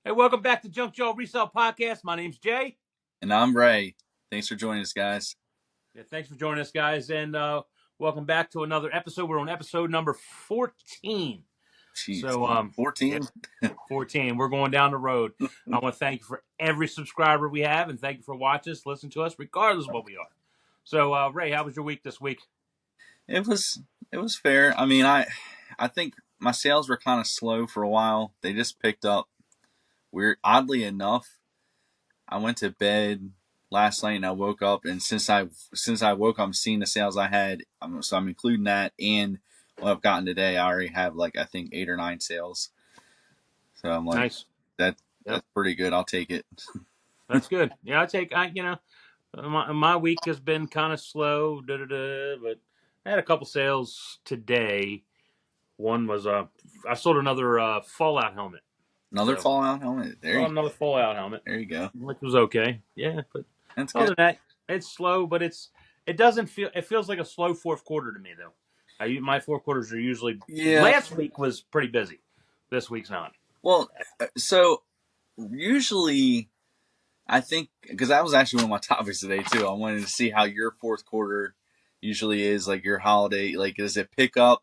Hey, welcome back to Junk Joe Resell Podcast. My name's Jay. And I'm Ray. Thanks for joining us, guys. Yeah, thanks for joining us, guys, and welcome back to another episode. We're on episode number 14. Jeez. So, yeah, 14? 14. We're going down the road. I want to thank you for every subscriber we have, and thank you for watching us, listening to us, regardless of what we are. So, Ray, how was your week this week? It was fair. I think my sales were kind of slow for a while. They just picked up. Weird oddly enough, I went to bed last night and I woke up, and since I woke up, I'm seeing the sales I had. So I'm including that and what I've gotten today. I already have like I think 8 or 9 sales. So I'm like Nice. that Yep, that's pretty good. I'll take it. that's good. Yeah, my week has been kind of slow, but I had a couple sales today. One was I sold another Fallout helmet. Another So Fallout helmet. There you sold another Fallout helmet, there you go. which was okay. Yeah, but That's other good. than that, it's slow, but it doesn't feel it feels like a slow fourth quarter to me though. My fourth quarters are usually Yeah. last week was pretty busy. This week's not. Well, so usually I think because that was actually one of my topics today too. I wanted to see how your fourth quarter usually is, like your holiday. Like, does it pick up?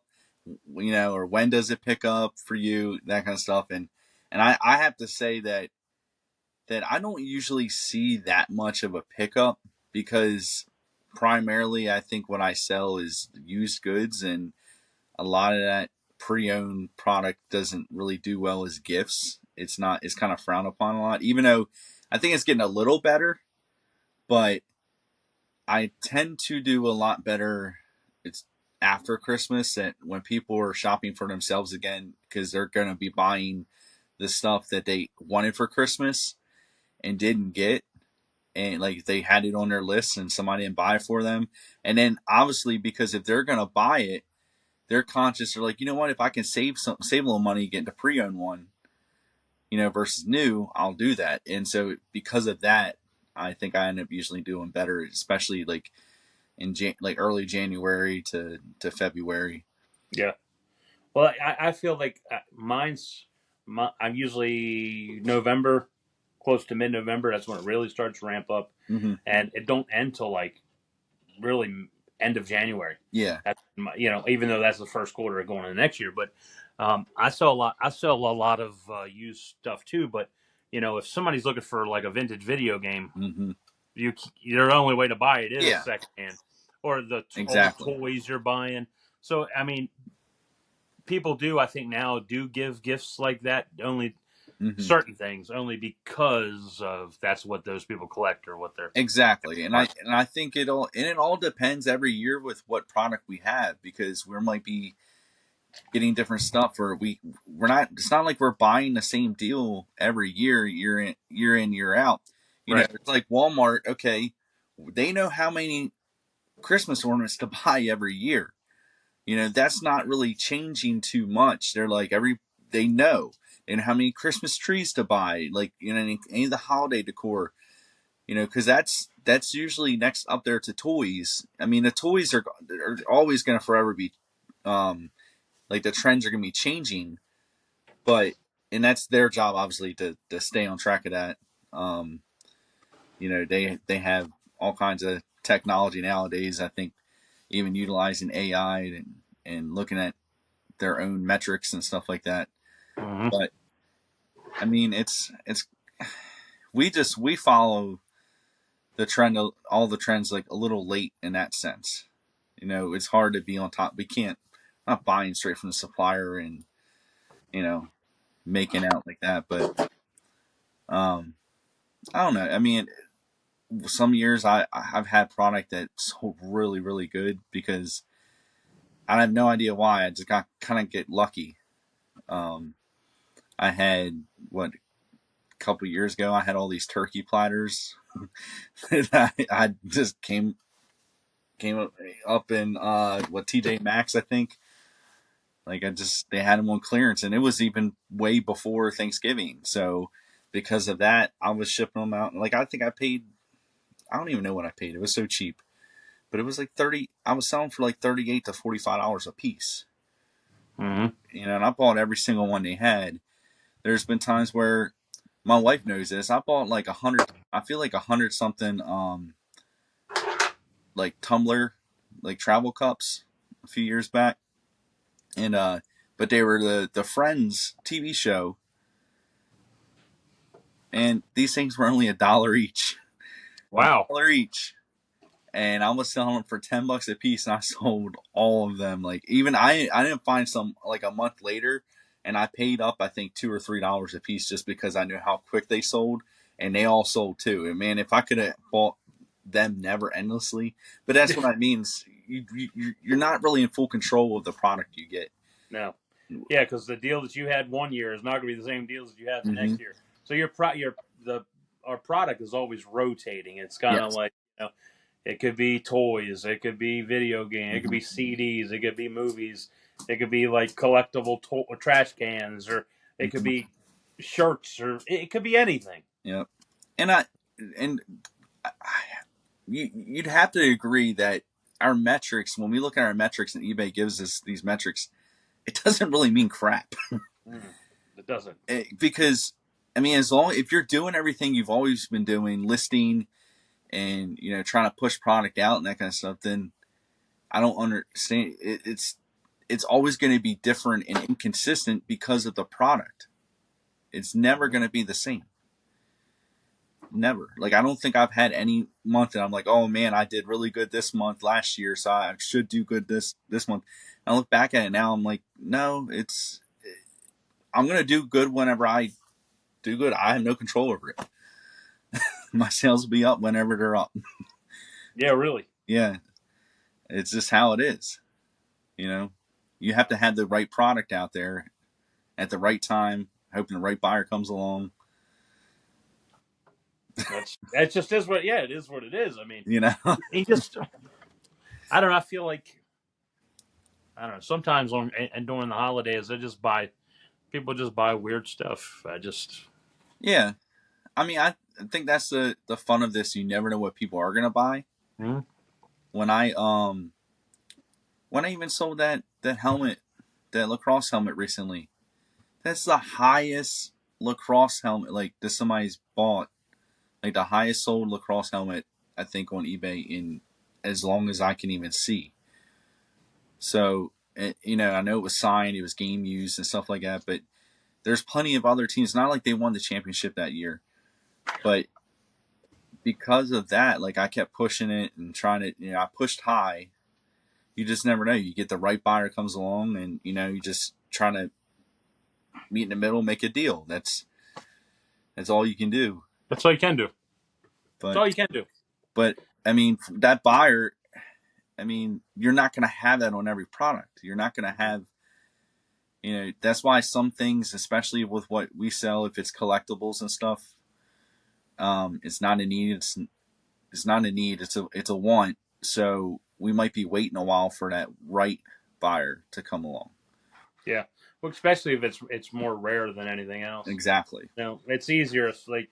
Or when does it pick up for you? That kind of stuff. And I have to say that I don't usually see that much of a pickup because primarily I think what I sell is used goods, and a lot of that pre-owned product doesn't really do well as gifts. It's kind of frowned upon a lot, even though I think it's getting a little better, but I tend to do a lot better. It's after Christmas, that when people are shopping for themselves again, because they're going to be buying the stuff that they wanted for Christmas and didn't get, and like they had it on their list and somebody didn't buy it for them. And then obviously, because if they're going to buy it, they're conscious. They're like, you know what? If I can save a little money getting a pre-owned one, versus new, I'll do that. And so because of that, I think I end up usually doing better, especially like like early January to February. Yeah. Well, I feel like I'm usually November, close to mid-November. That's when it really starts to ramp up, Mm-hmm. and it don't end till like really end of January. Yeah. That's even though that's the first quarter of going into next year. But I sell a lot. I sell a lot of used stuff too. But if somebody's looking for like a vintage video game, Mm-hmm. your only way to buy it is Yeah. secondhand, or the old Exactly. toys you're buying. So I mean, people do I think now do give gifts like that only Mm-hmm. certain things only because of that's what those people collect or what they're Exactly. And I market. and I think it all depends every year with what product we have, because we might be getting different stuff, or we're not. It's not like we're buying the same deal every year in year out. Right. It's like Walmart. Okay, they know how many Christmas ornaments to buy every year. That's not really changing too much. They're like they know and how many Christmas trees to buy, like any of the holiday decor. Because that's usually next up there to toys. I mean, the toys are always going to forever be, like the trends are going to be changing, but and that's their job obviously to stay on track of that. Um, they have all kinds of technology nowadays. I think even utilizing AI and looking at their own metrics and stuff like that. Mm-hmm. But I mean, it's we follow the trend of all the trends like a little late in that sense. It's hard to be on top. We can't not buying straight from the supplier and you know making out like that. But um, I don't know. I mean, some years I've had product that's sold really really good because I have no idea why. I just got kind of get lucky. Um, I had what a couple years ago. I had all these turkey platters that I just came up in what TJ Maxx, I think. Like they had them on clearance, and it was even way before Thanksgiving. So because of that, I was shipping them out. Like I think I paid, I don't even know what I paid. It was so cheap, but it was like 30. I was selling for like $38 to $45 a piece. Mm-hmm. And I bought every single one they had. There's been times where my wife knows this. I bought like 100. I feel like 100 something like tumbler like travel cups a few years back, and but they were the Friends TV show, and these things were only $1 each. A Wow. dollar each. And I was selling them for $10 a piece, and I sold all of them. Like even I didn't find some like a month later, and I paid up I think $2 or $3 a piece just because I knew how quick they sold, and they all sold too. And man, if I could have bought them never endlessly, but that's what I mean. You're not really in full control of the product you get. No. Yeah, because the deal that you had one year is not going to be the same deals that you have the Mm-hmm. next year. So the our product is always rotating. It's kind of Yes. like, it could be toys, it could be video game, it could Mm-hmm. be CDs, it could be movies, it could be like collectible trash cans, or it could Mm-hmm. be shirts, or it could be anything. Yep. And and you'd have to agree that our metrics, when we look at our metrics and eBay gives us these metrics, it doesn't really mean crap. It doesn't. Because I mean, as long if you're doing everything you've always been doing, listing and trying to push product out and that kind of stuff, then I don't understand. It's always going to be different and inconsistent because of the product. It's never going to be the same. Never. Like I don't think I've had any month that I'm like, oh man, I did really good this month last year, so I should do good this month. And I look back at it now, I'm like, no, I'm gonna do good whenever I do good. I have no control over it. My sales will be up whenever they're up. Yeah, really. Yeah, it's just how it is. You have to have the right product out there at the right time, hoping the right buyer comes along. That's just is what. Yeah, it is what it is. I mean, You know. he just. I don't know. I feel like I don't know. Sometimes and during the holidays, people just buy weird stuff. I just. Yeah, I mean, I think that's the fun of this. You never know what people are gonna buy. Hmm? When I even sold that helmet, that lacrosse helmet recently, that's the highest lacrosse helmet like that somebody's bought, like the highest sold lacrosse helmet I think on eBay in as long as I can even see. So I know it was signed, it was game used and stuff like that, but there's plenty of other teams. Not like they won the championship that year, but because of that, like I kept pushing it and trying to, I pushed high. You just never know. You get the right buyer comes along, and you just trying to meet in the middle, make a deal. That's all you can do. That's all you can do. That's But all you can do. but I mean that buyer. I mean, you're not going to have that on every product. You're not going to have. That's why some things, especially with what we sell, if it's collectibles and stuff, it's not a need. It's not a need. It's a want. So we might be waiting a while for that right buyer to come along. Yeah. Well, especially if it's more rare than anything else. Exactly. It's easier. It's like,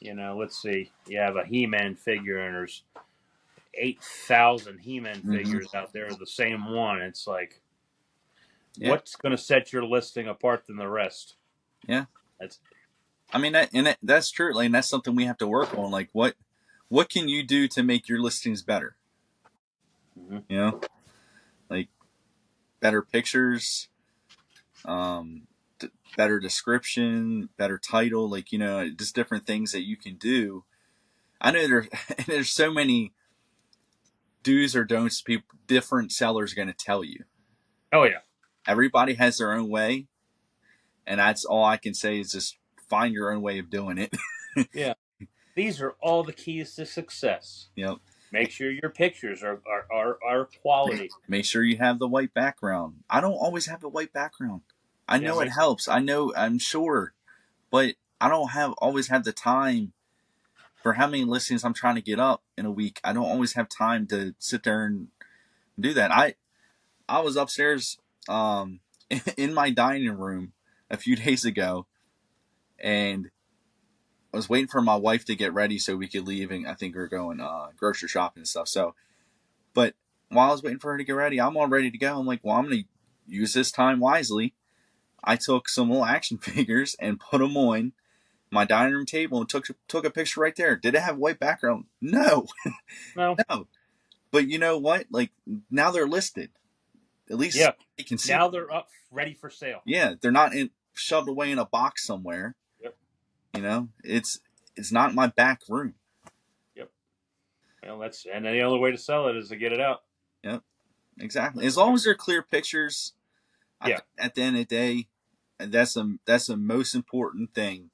let's see. You have a He-Man figure, and there's 8,000 He-Man Mm-hmm. figures out there, the same one. It's like, Yeah. what's going to set your listing apart than the rest? Yeah. That's I mean, that's true. Like, and that's something we have to work on. Like, what can you do to make your listings better? mm-hmm. Like better pictures, um, better description, better title. Like just different things that you can do. I know there's so many do's or don'ts. People, different sellers are going to tell you. Oh yeah. Everybody has their own way, and that's all I can say is just find your own way of doing it. Yeah. These are all the keys to success. Yep. Make sure your pictures are quality. Make sure you have the white background. I don't always have the white background. I Yeah, know it helps. I know, I'm sure, but I don't always have the time for how many listings I'm trying to get up in a week. I don't always have time to sit there and do that. I was upstairs in my dining room a few days ago, and I was waiting for my wife to get ready so we could leave, and I think we are going grocery shopping and stuff. So, but while I was waiting for her to get ready, I'm all ready to go. I'm like, well, I'm going to use this time wisely. I took some little action figures and put them on my dining room table and took a picture right there. Did it have white background? No, No. no. But you know what? Like now they're listed. At least Yeah. you can see. Now they're up, ready for sale. Yeah, they're not shoved away in a box somewhere. Yep. You know, it's not in my back room. Yep. Well, and the only way to sell it is to get it out. Yep, exactly. As long as they're clear pictures, I Yeah. think at the end of the day, and that's the most important thing.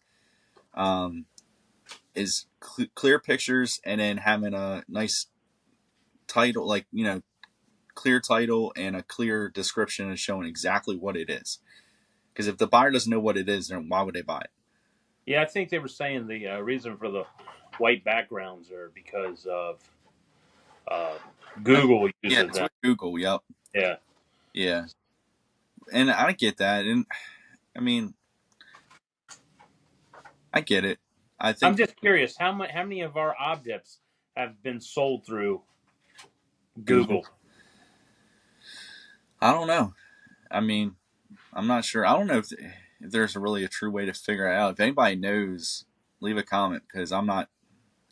Is clear pictures and then having a nice title, like clear title and a clear description and showing exactly what it is. Because if the buyer doesn't know what it is, then why would they buy it? Yeah, I think they were saying the reason for the white backgrounds are because of uh, Google Yeah, uses it's them. with Google. Yep. Yeah. Yeah, and I get that, and I mean, I get it. I I'm think just curious how many of our objects have been sold through Google. Google? I don't know. I mean, I'm not sure. I don't know if there's really a true way to figure it out. If anybody knows, leave a comment because I'm not.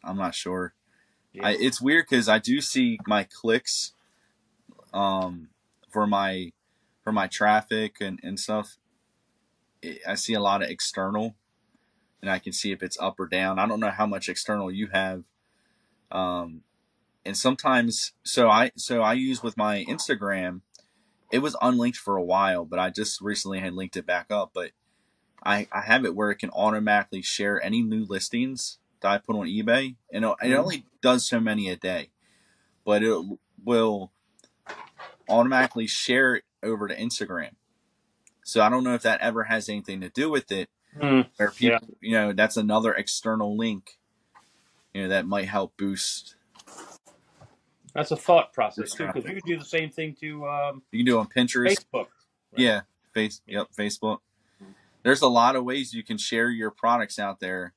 I'm not sure. Yeah. It's weird because I do see my clicks um, for my traffic and stuff. I see a lot of external, and I can see if it's up or down. I don't know how much external you have, and sometimes I use with my Instagram. It was unlinked for a while, but I just recently had linked it back up. But I have it where it can automatically share any new listings that I put on eBay, and it only does so many a day, but it will automatically share it over to Instagram. So I don't know if that ever has anything to do with it, where Yeah. people, that's another external link, that might help boost That's a thought process too, because you traffic. could do the same thing to You can do it on Pinterest, Facebook, right? yeah, Yeah. Facebook. There's a lot of ways you can share your products out there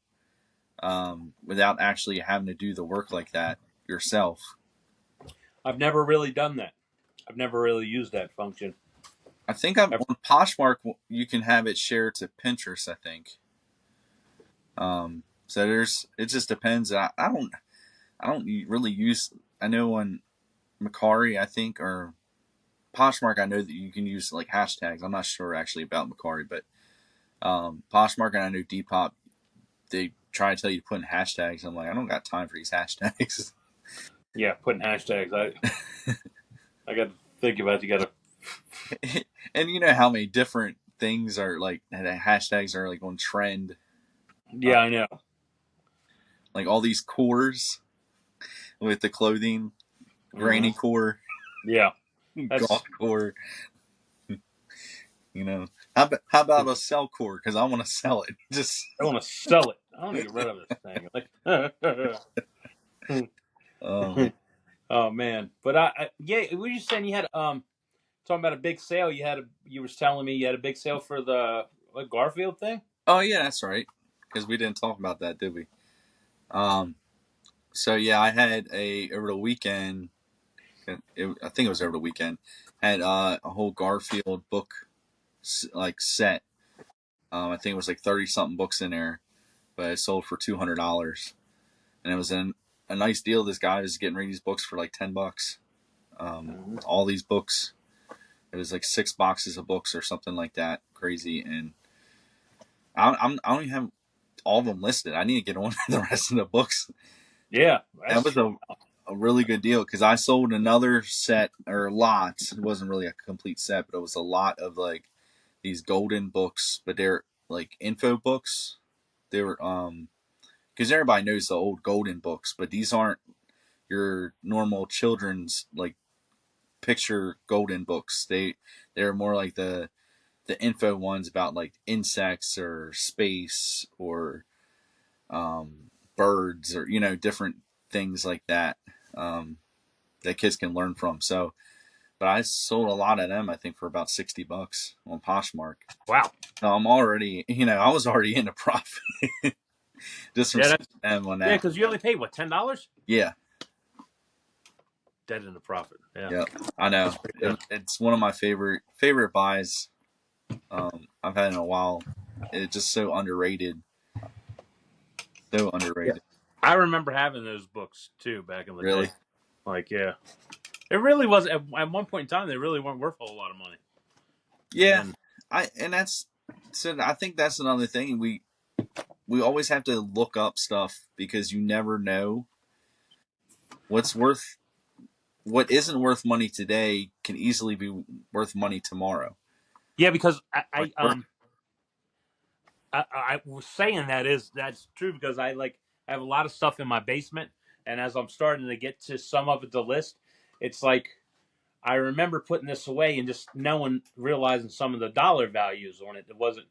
without actually having to do the work like that yourself. I've never really done that. I've never really used that function. I think on Poshmark you can have it shared to Pinterest. I think. So it just depends. I don't really use. I know on Macari, I think, or Poshmark, I know that you can use like hashtags. I'm not sure actually about Macari, but Poshmark and I know Depop, they try to tell you to put in hashtags. I'm like, I don't got time for these hashtags. Yeah, putting hashtags. I got to think about it. You got to. And you know how many different things are like hashtags are like on trend. Yeah, I know. Like all these cores with the clothing, granny core, Yeah, golf core. How about a sell core? Because I want to sell it. Just I want to sell it. I want to get rid of this thing. Like, um, oh man, but yeah, were you saying you had talking about a big sale? You were telling me you had a big sale for the Garfield thing. oh yeah, that's right. Because we didn't talk about that, did we? Um, so yeah, I had over the weekend. I think it was over the weekend. Had a whole Garfield book like set. I think it was like 30 something books in there, but it sold for $200, and it was a nice deal. This guy was getting rid of these books for like $10. All these books, it was like 6 boxes of books or something like that, crazy. And I don't even have all of them listed. I need to get on the rest of the books. Yeah, That was a really good deal because I sold another set or lots. It wasn't really a complete set, but it was a lot of like these golden books, but they're like info books. They were because everybody knows the old golden books, but these aren't your normal children's like picture golden books. They're more like the info ones about like insects or space or birds or different things like that that kids can learn from. So, but I sold a lot of them. I think for about $60 on Poshmark. wow. So I'm already, I was already in a profit just from Yeah, them on yeah, that. because you only paid what, $10? Yeah, Dead in the profit. Yeah, yeah, I know. It's one of my favorite buys I've had in a while. It's just so underrated. So Yeah. underrated. I remember having those books too back in the Really? day. Like, yeah, it really was at one point in time. They really weren't worth a whole lot of money. And Yeah. then, I think that's another thing. We always have to look up stuff because you never know what's worth what isn't worth money today can easily be worth money tomorrow. yeah, because Like worth. I was saying that's true because I have a lot of stuff in my basement, and as I'm starting to get to some of it to list, it's like I remember putting this away and just realizing some of the dollar values on it. It wasn't,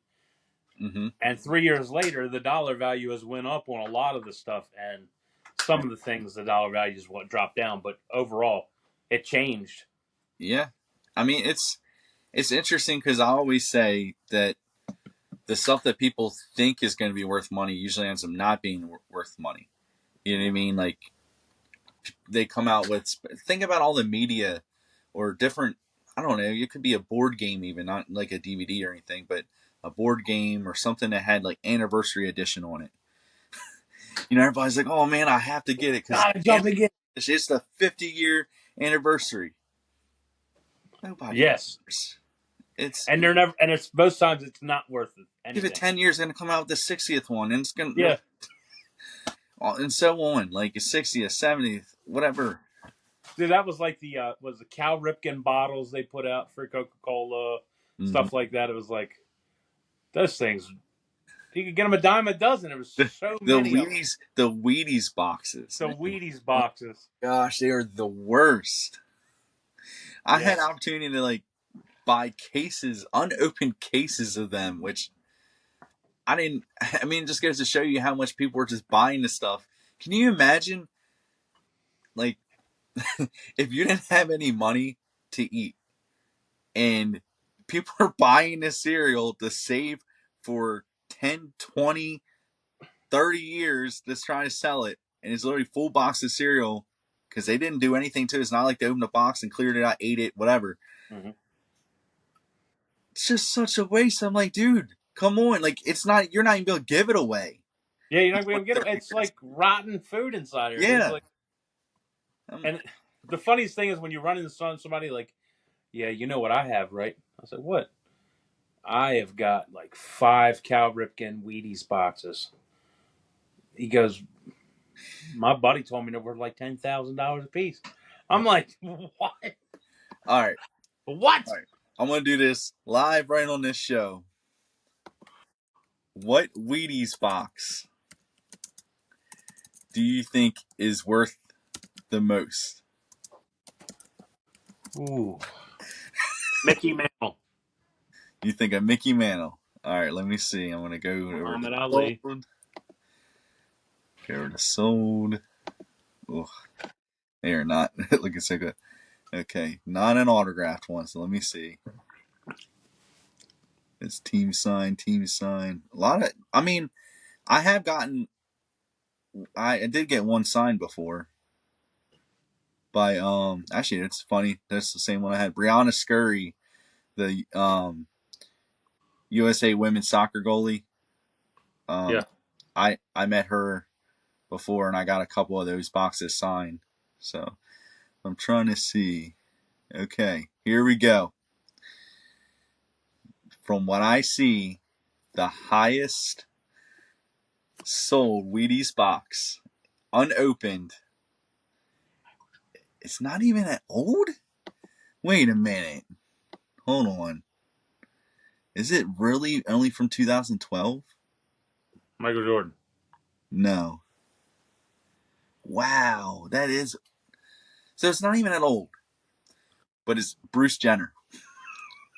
Mm-hmm. and 3 years later, the dollar value has went up on a lot of the stuff, and some of the things the dollar values what dropped down, but overall, it changed. Yeah, I mean it's interesting because I always say that the stuff that people think is going to be worth money usually ends up not being worth money. You know what I mean? Like they come out with think about all the media or different. I don't know. It could be a board game, even not like a DVD or anything, but a board game or something that had like anniversary edition on it. You know, everybody's like, "Oh man, I have to get it because Gotta jump again. it's the 50-year anniversary." Nobody Yes, cares. It's and they're never, and it's both times it's not worth give it anything. 10 years, going to come out with the 60th one, and it's going to, Yeah, and so on, like a 60th, 70th, whatever. dude, that was like the Cal Ripken bottles they put out for Coca Cola, Mm-hmm. stuff like that. It was like those things. You could get them a dime a dozen. There was so many of them. The Wheaties boxes, The man. Wheaties Oh boxes. gosh, they are the worst. I had Yes. opportunity to like buy cases, unopened cases of them, which I didn't. I mean, it just goes to show you how much people were just buying this stuff. Can you imagine, like, if you didn't have any money to eat and people are buying this cereal to save for 10, 20, 30 years just trying to sell it, and it's literally full box of cereal because they didn't do anything to it. It's not like they opened the box and cleared it out, ate it, whatever. Mm-hmm. It's just such a waste. I'm like, dude, come on. Like, it's not, you're not even going to give it away. Yeah, you're not going to get them. 30 It's years. like rotten food inside here, dude. It's Yeah. like, and the funniest thing is when you run into somebody like, yeah, you know what I have, right? I said, what? I have got like 5 Cal Ripken Wheaties boxes. He goes, my buddy told me they're worth like $10,000 a piece. I'm like, what? All right. What? All right. I'm going to do this live right on this show. What Wheaties box do you think is worth the most? Ooh, Mickey Mantle, You think of Mickey Mantle. All right, let me see. I'm going to go over to Muhammad Ali. sold. Go over to sold. Oh, they are not looking so good. Okay, not an autographed one. So let me see. It's team sign, team sign. A lot of. I mean, I have gotten. I did get one signed before. By actually, it's funny. That's the same one I had. Brianna Scurry, the USA women's soccer goalie. Um, Yeah. I met her before, and I got a couple of those boxes signed. So I'm trying to see. Okay, here we go. From what I see, the highest sold Wheaties box, unopened. It's not even that old? Wait a minute. Hold on. Is it really only from 2012? Michael Jordan. No. Wow, that is. So it's not even that old, but it's Bruce Jenner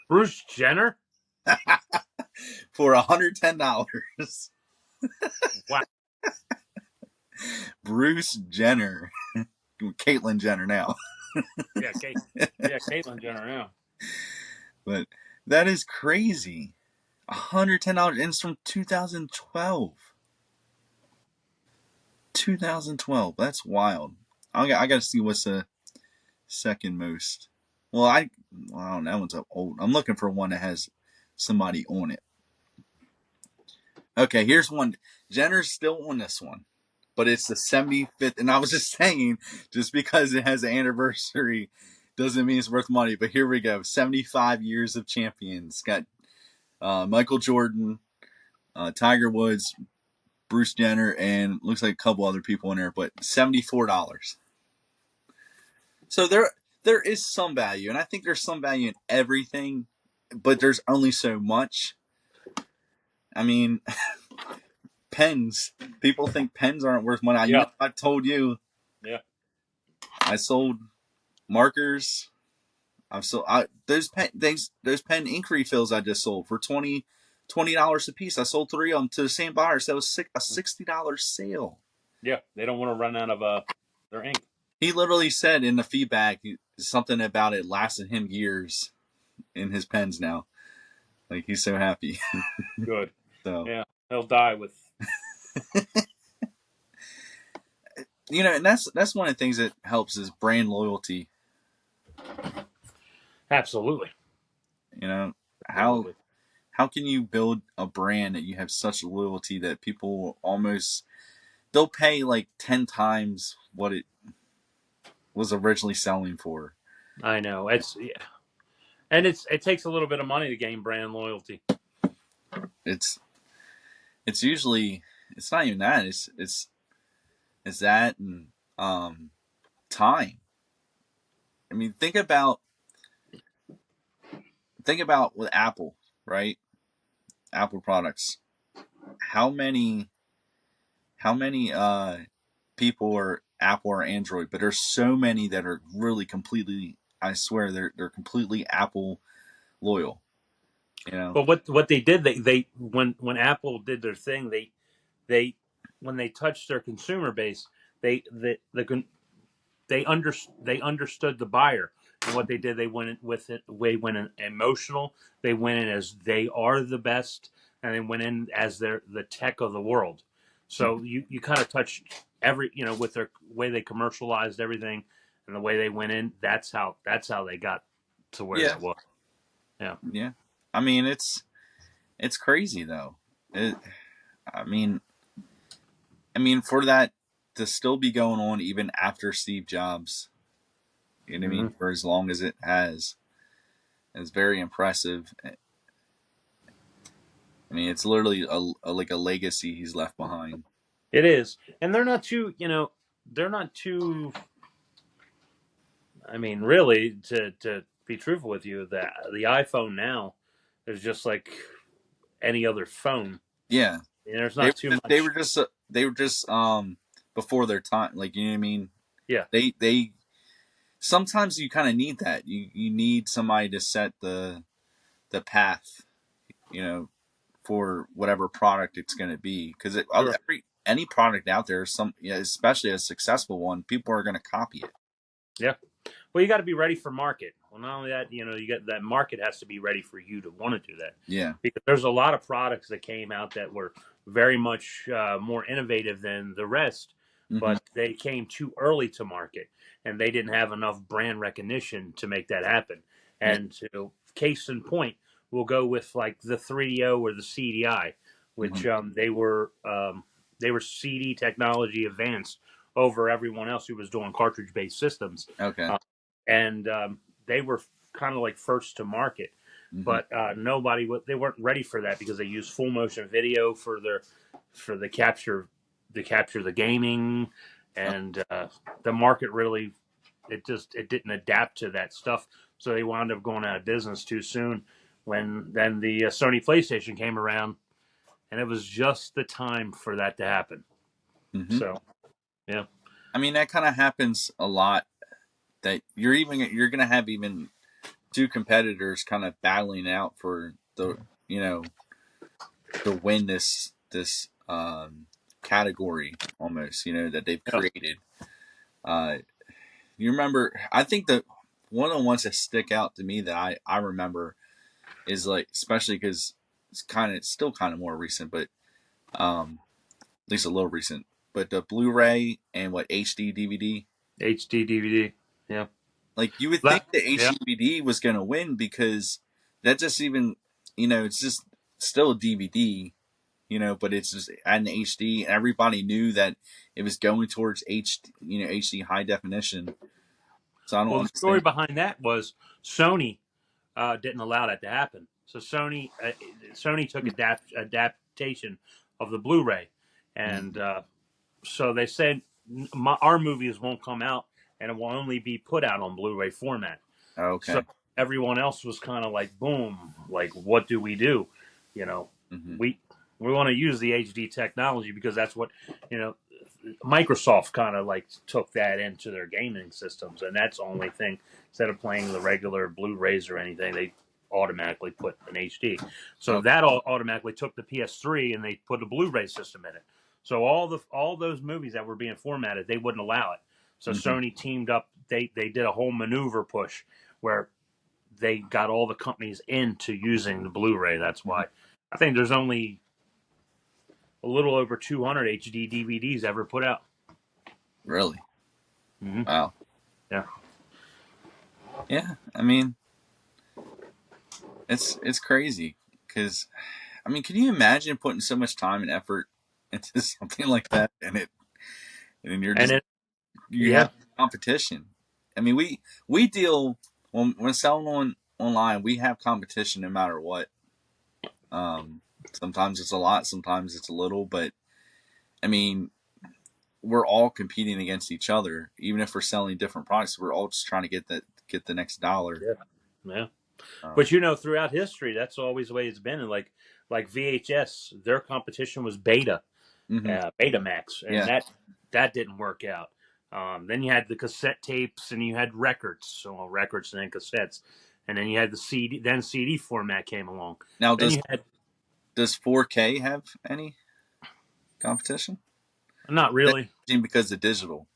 Bruce Jenner? for $110. Wow. Bruce Jenner. Caitlyn Jenner now. Yeah, Caitlyn Jenner now. But that is crazy. $110 and it's from 2012. 2012. That's wild. I got to see what's the second most. Well, I don't know. That one's up old. I'm looking for one that has somebody on it. Okay, here's one. Jenner's still on this one, but it's the 75th. And I was just saying, just because it has an anniversary doesn't mean it's worth money. But here we go. 75 years of champions. Got Michael Jordan, Tiger Woods, Bruce Jenner, and looks like a couple other people in there, but $74. So there is some value, and I think there's some value in everything, but there's only so much. I mean, pens. People think pens aren't worth money. Yeah, I told you yeah. I sold markers. I've sold those pen ink refills I just sold for $20 a piece. I sold 3 of them to the same buyer. So that was a $60 sale. Yeah, they don't want to run out of their ink. He literally said in the feedback something about it lasted him years in his pens now. Like he's so happy. Good. So Yeah, they'll die with. and that's one of the things that helps is brand loyalty. Absolutely, You know how absolutely. how can you build a brand that you have such loyalty that people will almost they'll pay like 10 times what it was originally selling for. I know it's yeah. And it takes a little bit of money to gain brand loyalty. It's it's usually it's not even that. It's that and time. I mean, think about with Apple, right? Apple products. How many people are Apple or Android, but there's so many that are really completely I swear they're completely Apple loyal, you know. But what they did, they when Apple did their thing, they when they touched their consumer base, they under they understood the buyer, and what they did, they went in with it. They went in emotional. They went in as they are the best, and they went in as they're the tech of the world. So you kind of touched every with their way they commercialized everything and the way they went in. That's how they got to where Yeah. that was. Yeah. Yeah. I mean, it's crazy though. It, I mean, for that to still be going on even after Steve Jobs, you know what I mean, Hmm. for as long as it has, is very impressive. I mean, it's literally like a legacy he's left behind. It is, and they're not too. They're not too. I mean, really, to be truthful with you, the iPhone now is just like any other phone. Yeah, And there's they not too they much. were just before their time. Like you know what I mean. Yeah, They sometimes you kind of need that. You need somebody to set the path. You know, for whatever product it's going to be because sure. any product out there, especially a successful one, people are going to copy it. Yeah. Well, you got to be ready for market. Well, not only that, you get that market has to be ready for you to want to do that, Yeah. because there's a lot of products that came out that were very much more innovative than the rest, Mm-hmm. but they came too early to market, and they didn't have enough brand recognition to make that happen. Yeah. And case in point, we'll go with like the 3DO or the CDI, Mm-hmm. which they were CD technology advanced over everyone else who was doing cartridge based systems. Okay. Uh, and they were kind of like first to market, Mm-hmm. but they weren't ready for that because they used full motion video for the capture the gaming, and the market really it didn't adapt to that stuff, so they wound up going out of business too soon. When then the Sony PlayStation came around, and it was just the time for that to happen. Mm-hmm. So yeah, I mean, that kind of happens a lot. That you're going to have even two competitors kind of battling out for the you know to win this category almost that they've yeah, created. Uh, you remember? I think that one of the ones that stick out to me that I remember is like especially because it's still kind of more recent, but at least a little recent. But the Blu-ray and what HD DVD, HD DVD. Yeah, like you would think that the yeah. HD DVD was going to win because that just even it's just still a DVD, but it's just an HD. Everybody knew that it was going towards HD high definition. So I don't Well, the story understand. behind that was Sony didn't allow that to happen. So Sony took adaptation of the Blu-ray, and Mhm. so they said our movies won't come out, and it will only be put out on Blu-ray format. So Okay. everyone else was kind of like, boom, like what do we do? You know, Hmm. we we want to use the HD technology because that's what you know Microsoft kind of like took that into their gaming systems, and that's the only thing. Instead of playing the regular Blu-rays or anything, they automatically put an HD. So Okay. that automatically took the PS3 and they put a Blu-ray system in it. So all those movies that were being formatted, they wouldn't allow it. So Hmm. Sony teamed up. They did a whole maneuver push where they got all the companies into using the Blu-ray. That's Hmm. why I think there's only a little over 200 HD DVDs ever put out. Really? Mm-hmm. Wow. Yeah. Yeah. I mean, it's crazy because can you imagine putting so much time and effort into something like that, and you're And just it, you have yeah. competition. We deal when selling online. We have competition no matter what. Sometimes it's a lot, sometimes it's a little, but I mean, we're all competing against each other. Even if we're selling different products, we're all just trying to get the next dollar. Yeah. Yeah. Um, But throughout history, that's always the way it's been. And like VHS, their competition was hmm. Betamax, and Yeah. that didn't work out. Then you had the cassette tapes, and you had records, so records and then cassettes, and then you had the CD. Then CD format came along. Now, Then does you had 4K have any competition? not That's really, because of digital.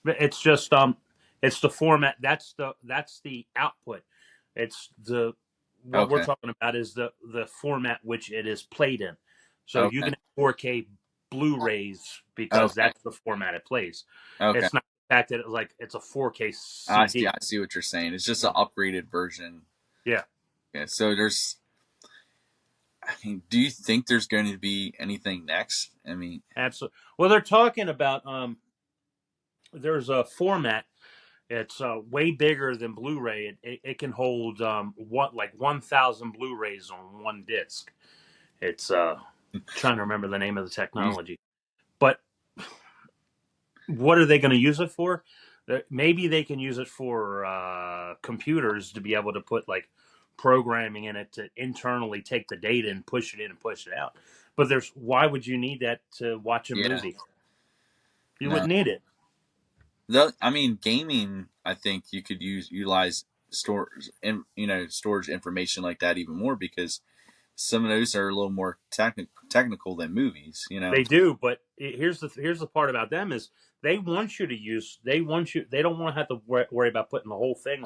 but it's the format. That's the output. It's the what we're Okay. talking about is the format which it is played in. So you Okay. can have 4K Blu-rays because Okay. that's the format it plays. Okay. It's not the fact that it's a 4K I see. CD. I see what you're saying. It's just an upgraded version. Yeah, Yeah. So there's. Do you think there's going to be anything next? absolutely. Well, they're talking about there's a format. It's way bigger than Blu-ray. It can hold what like 1,000 Blu-rays on one disc. It's trying to remember the name of the You, technology. But what are they going to use it for? Maybe they can use it for computers to be able to put like programming in it to internally take the data and push it in and push it out. But there's why would you need that to watch a yeah. movie? You No. wouldn't need it. Gaming. I think you could utilize storage and storage information like that even more because some of those are a little more technical than movies. They do, but here's the part about them is they don't want to have to worry about putting the whole thing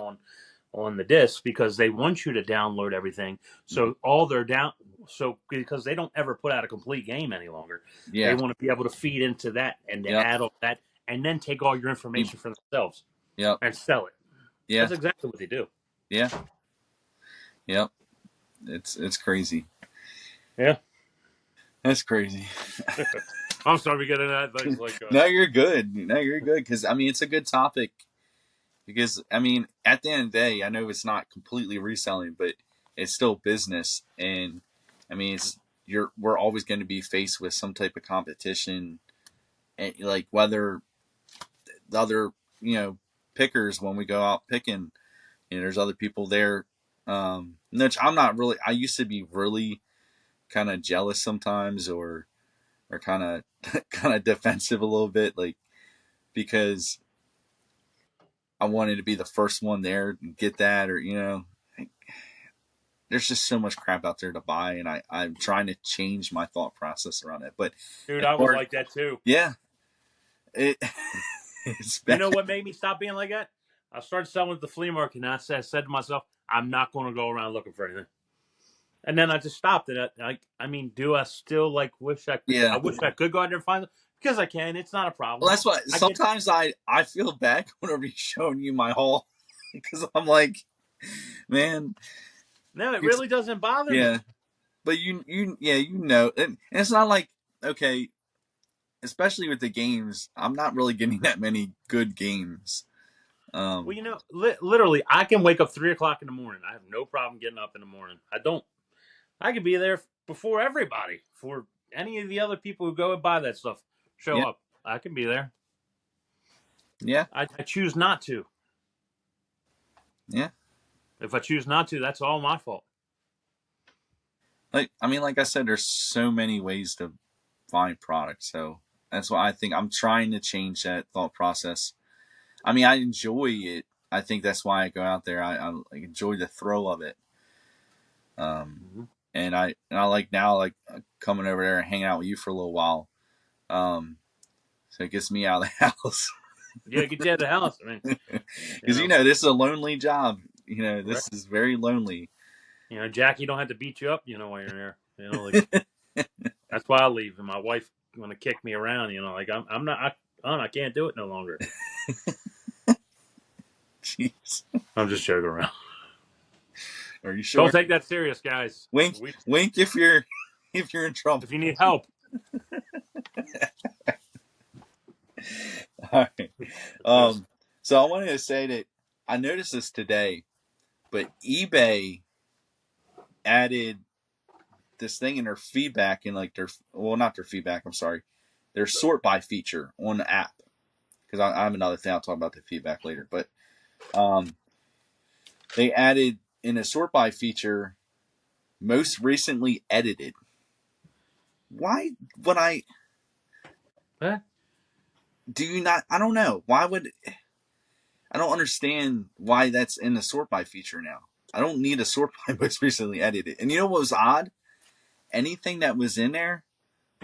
on the disc because they want you to download everything. Mhm. So all their down so because they don't ever put out a complete game any longer. They Yeah. want to be able to feed into that and to Yep. add all that and then take all your information for themselves Yep. and sell it. Yeah. That's exactly what they do. Yeah. Yep. It's crazy. Yeah. That's crazy. I'm sorry we get into that things like No, you're good. No, you're good because it's a good topic because at the end of the day, I know it's not completely reselling, but it's still business, and it's we're always going to be faced with some type of competition, and like whether the other pickers when we go out picking, there's other people there. Which I'm not really. I used to be really kind of jealous sometimes, or kind of kind of defensive a little bit, like because I wanted to be the first one there and get that, or like, there's just so much crap out there to buy, and I'm trying to change my thought process around it. But dude, as I was far like that too. yeah, it it's You bad. know what made me stop being like that? I started selling at the flea market, and I said to myself, I'm not going to go around looking for anything. And then I just stopped. And do I still like wish I? I Yeah. wish I could go out there and find them because I can. It's not a Well, problem. that's why I get sometimes I feel bad whenever he's showing you my haul because I'm like, man, no. It really doesn't bother yeah, me. but and it's not like, okay, especially with the games, I'm not really getting that many good games. Well, literally, I can wake up 3 o'clock in the morning. I have no problem getting up in the morning. I don't. I could be there before everybody, before any of the other people who go and buy that stuff show Yeah, up. I can be there. yeah, I choose not to. yeah. If I choose not to, that's all my fault. Like, I mean, like I said, there's so many ways to find products. So that's why I think I'm trying to change that thought process. I mean, I enjoy it. I think that's why I go out there. I like, enjoy the thrill of it. Um, Mm-hmm. and I like now like coming over there and hanging out with you for a little while. So it gets me out of the house Yeah, get you out of the house. I mean, because this is a lonely job. right? This is very lonely. Jackie don't have to beat you up. While you're there. Like that's why I leave. And my wife want to kick me around. Like I'm not. I can't do it no longer. Jeez, I'm just joking around. are you sure? Don't take that serious, guys. Wink, wink if you're in trouble. If you need help. All right. So I wanted to say that I noticed this today, but eBay added this thing in their feedback and like not their feedback. I'm sorry, their sort by feature on the app. Because I have another thing I'll talk about the feedback later, but they added in a sort by feature most recently edited. Why would I? Huh? Do you not? I don't know. Why would? I don't understand why that's in the sort by feature now. I don't need a sort by most recently edited. And you know what was odd? Anything that was in there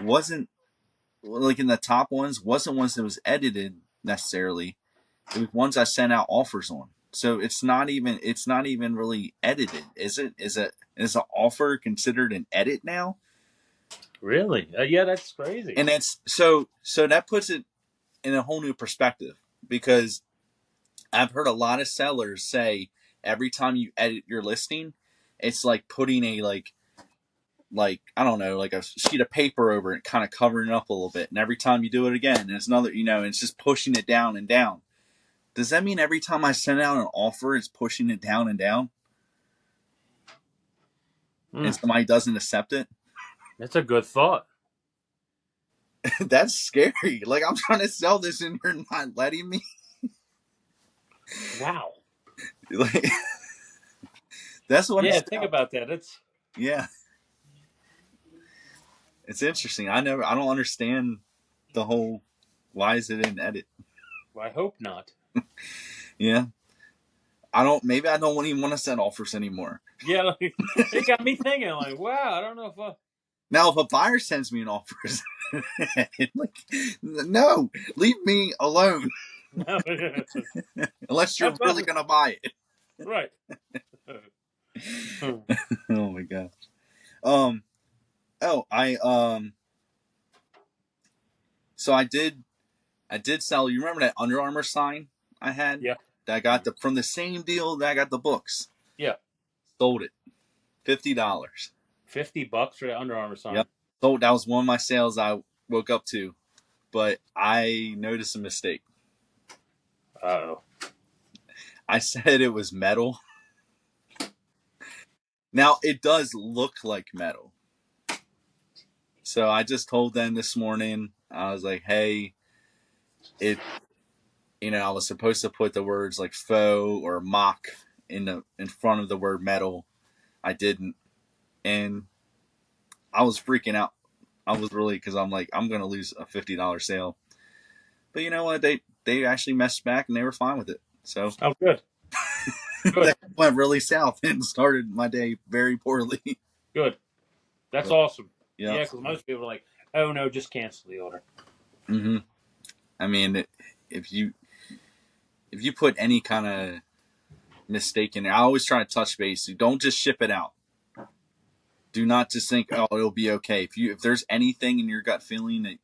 wasn't like in the top ones, wasn't ones that was edited necessarily. It was ones I sent out offers on. So it's not even really edited, is it? Is an offer considered an edit now? Really? Yeah, that's crazy. And that's so that puts it in a whole new perspective, because I've heard a lot of sellers say every time you edit your listing, it's like putting a like I don't know, like a sheet of paper over it, kind of covering it up a little bit. And every time you do it again, it's another, it's just pushing it down and down. Does that mean every time I send out an offer, it's pushing it down and down, and somebody doesn't accept it? That's a good thought. That's scary. Like, I'm trying to sell this and you're not letting me. Wow. Like, that's what. Yeah, think about that. Yeah, it's interesting. I don't understand the whole. Why is it in edit? Well, I hope not. Yeah, Maybe I don't even want to send offers anymore. Yeah, it got me thinking. Like, wow, I don't know if. Now, if a buyer sends me an offer, like, no, leave me alone. Unless you're really gonna buy it. Right. Oh my gosh. Oh, so I did sell. You remember that Under Armour sign I had? Yeah. That I got from the same deal that I got the books. Yeah. Sold it, $50. $50 for the Under Armour sign. Yep. So that was one of my sales I woke up to, but I noticed a mistake. Oh. I said it was metal. Now it does look like metal. So I just told them this morning. I was like, "Hey, I was supposed to put the words like faux or mock in front of the word metal. I didn't, and I was freaking out. I was really, because I'm like, I'm gonna lose a $50 sale. But you know what? They actually messed back and they were fine with it. So Oh, good. Good. that went really south and started my day very poorly. Good. That's awesome. Yep. Yeah, because most people are like, oh no, just cancel the order. Mm-hmm. I mean, if you put any kind of mistake in there, I always try to touch base. Don't just ship it out. Do not just think, oh, it'll be okay. If there's anything in your gut feeling that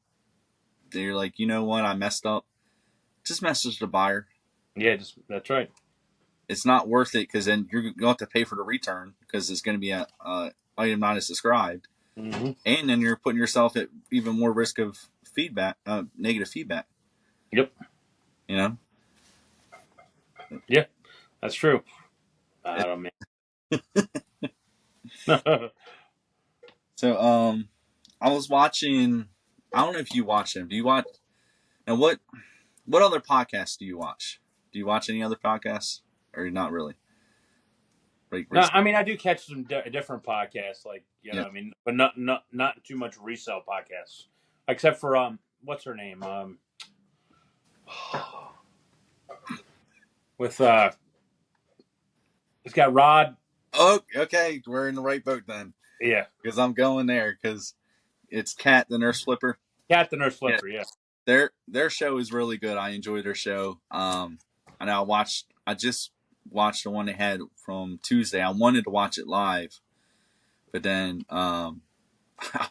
you're like, you know what, I messed up, just message the buyer. Yeah, that's right. It's not worth it, because then you're going to have to pay for the return, because it's going to be a item not as subscribed, Mm-hmm. and then you're putting yourself at even more risk of negative feedback. Yep. You know. Yeah, that's true. I don't mean. So I was watching. I don't know if you watch them. Do you watch? Now what other podcasts do you watch? Do you watch any other podcasts, or not really? No, I mean I do catch some different podcasts, like Yeah. I mean, but not too much resell podcasts, except for what's her name with it's got Rod. Oh, okay. We're in the right boat then, Yeah, because I'm going there because it's Cat the Nurse Flipper. Cat the Nurse Yeah. Flipper. Yeah, Their show is really good. I enjoy their show. And I just watched the one they had from Tuesday. I wanted to watch it live, but then I'm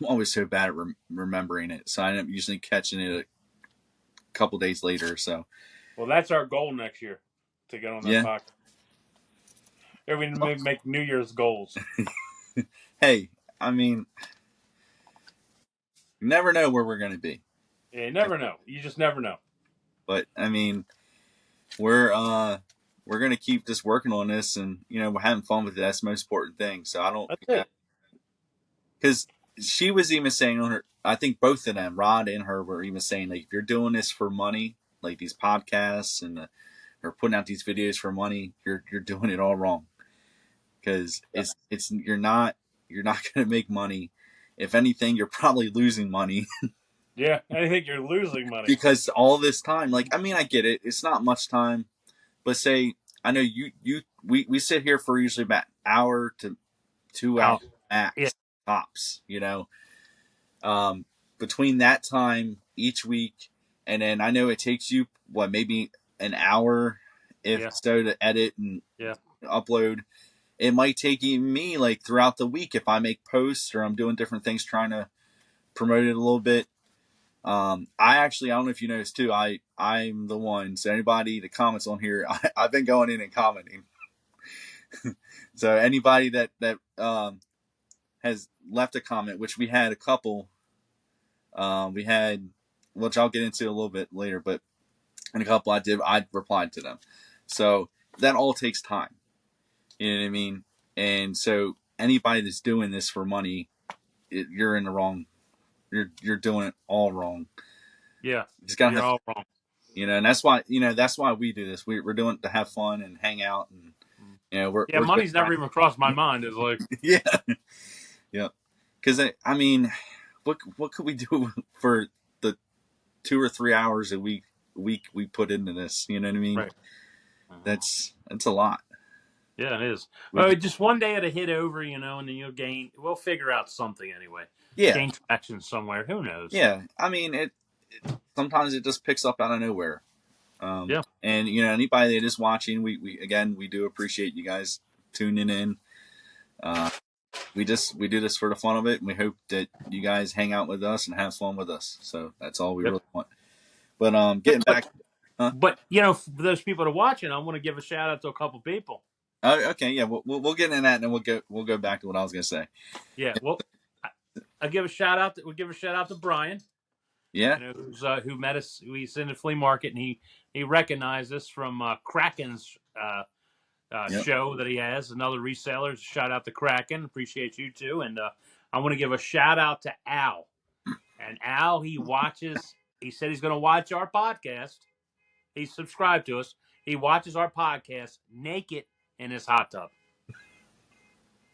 always so bad at remembering it, so I end up usually catching it a couple days later. So well, that's our goal next year to get on that yeah. podcast. Yeah, we make New Year's goals. Hey, I mean, you never know where we're going to be. Yeah, you never know. You just never know. But I mean, we're gonna keep just working on this, and we're having fun with it. That's the most important thing. So I don't, That's it. because she was even saying on her. I think both of them, Rod and her, were even saying like, if you're doing this for money, like these podcasts and or putting out these videos for money, you're doing it all wrong. Because Yeah. it's you're not gonna make money. If anything, you're probably losing money. Yeah, I think you're losing money. Because all this time, like, I mean, I get it. It's not much time, but say, I know we sit here for usually about hour to 2 hours Yeah, max tops, between that time each week. And then I know it takes you maybe an hour if yeah, so to edit and yeah, upload. It might take even me like throughout the week if I make posts or I'm doing different things trying to promote it a little bit. I don't know if you noticed too. I'm the one. So anybody that comments on here, I've been going in and commenting. So anybody that has left a comment, which we had a couple, we had, which I'll get into a little bit later, but in a couple I replied to them. So that all takes time. You know what I mean? And so anybody that's doing this for money, you're in the wrong. You're doing it all wrong. yeah. You just gotta You're have, all wrong. and that's why we do this. We're doing it to have fun and hang out, and Yeah, we're good money's never friends. even crossed my mind. It's like, Yeah, yeah. Because I mean, what could we do for the 2 or 3 hours a week we put into this? You know what I mean? right. Uh-huh. That's a lot. Yeah, it is. We could, Just one day it'll hit over, and then you'll gain. We'll figure out something anyway. yeah, Gain traction somewhere. Who knows? yeah. I mean, sometimes it just picks up out of nowhere. Yeah. And anybody that is watching, we do appreciate you guys tuning in. We do this for the fun of it, and we hope that you guys hang out with us and have fun with us. So that's all we Yep. really want. But But, getting but, back, huh? but for those people that are watching, I want to give a shout out to a couple people. Oh, okay, yeah, we'll get into that, and then we'll go back to what I was gonna say. Yeah. Well, I give a shout out. We'll give a shout out to Brian. Yeah, Who met us? He's in the flea market, and he recognized us from Kraken's yep. show that he has. Another reseller. Shout out to Kraken. Appreciate you too. And I want to give a shout out to Al. And Al, he watches. He said he's going to watch our podcast. He's subscribed to us. He watches our podcast naked in his hot tub.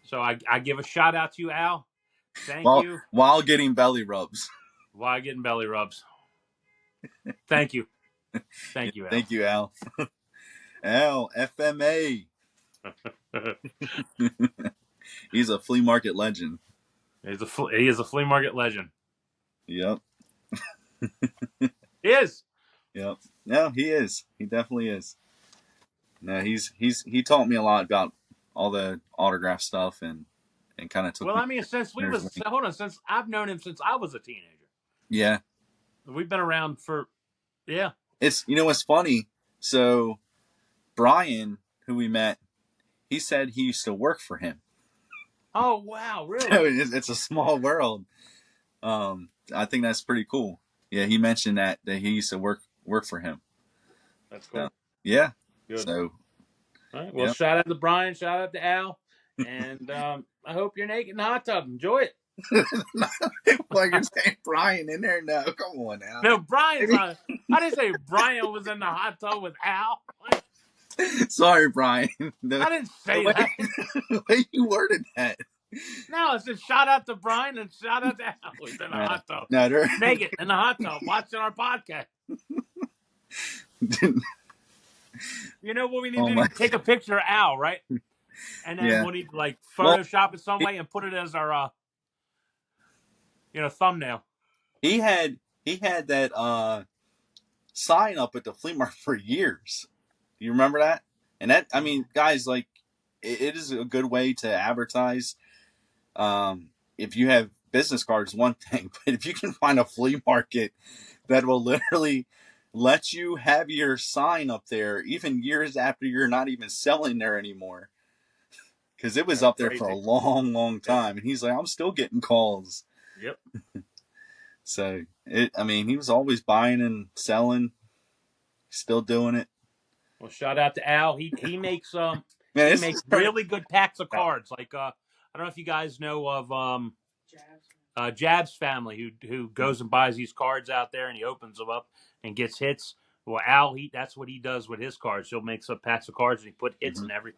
So I give a shout out to you, Al. Thank you. While getting belly rubs. Why getting belly rubs? Thank you. Thank you, Al. Thank you, Al. Al, FMA. He's a flea market legend. He is a flea market legend. Yep. He is. Yep. No, he is. He definitely is. No, he taught me a lot about all the autograph stuff and kind of took Well, me. I mean, since I've known him since I was a teenager. Yeah. We've been around for, yeah. It's what's funny. So Brian, who we met, he said he used to work for him. Oh wow, really? So it's a small world. I think that's pretty cool. Yeah, he mentioned that he used to work for him. That's So, cool. yeah. Good. So All right. Well, yeah. shout out to Brian. Shout out to Al. And I hope you're naked in the hot tub. Enjoy it. Well, you're saying Brian in there? No, come on now. No, Brian's Maybe. on. I didn't say Brian was in the hot tub with Al. Like, Sorry, Brian. The, I didn't the say way that. the way you worded that. No, I said shout out to Brian and shout out to Al. He's in the Uh, hot tub. no, Naked in the hot tub watching our podcast. You know what we need oh to my. do? Take a picture of Al, right? And then Yeah. we'll need to like Well, Photoshop it some way and put it as our thumbnail. he had that sign up at the flea market for years. You remember that? And that, I mean, guys, like it is a good way to advertise. If you have business cards, one thing, but if you can find a flea market that will literally let you have your sign up there even years after you're not even selling there anymore, because it was That's up there for a crazy. long Yep. time, and he's like, I'm still getting calls. Yep. So I mean, he was always buying and selling, still doing it. Well, shout out to Al. He makes Man, he this makes is turning really good packs of out. cards. Like I don't know if you guys know of Jab's family who goes and buys these cards out there and he opens them up and gets hits. Well, Al, that's what he does with his cards. He'll make some packs of cards and he put hits Mm-hmm. in every.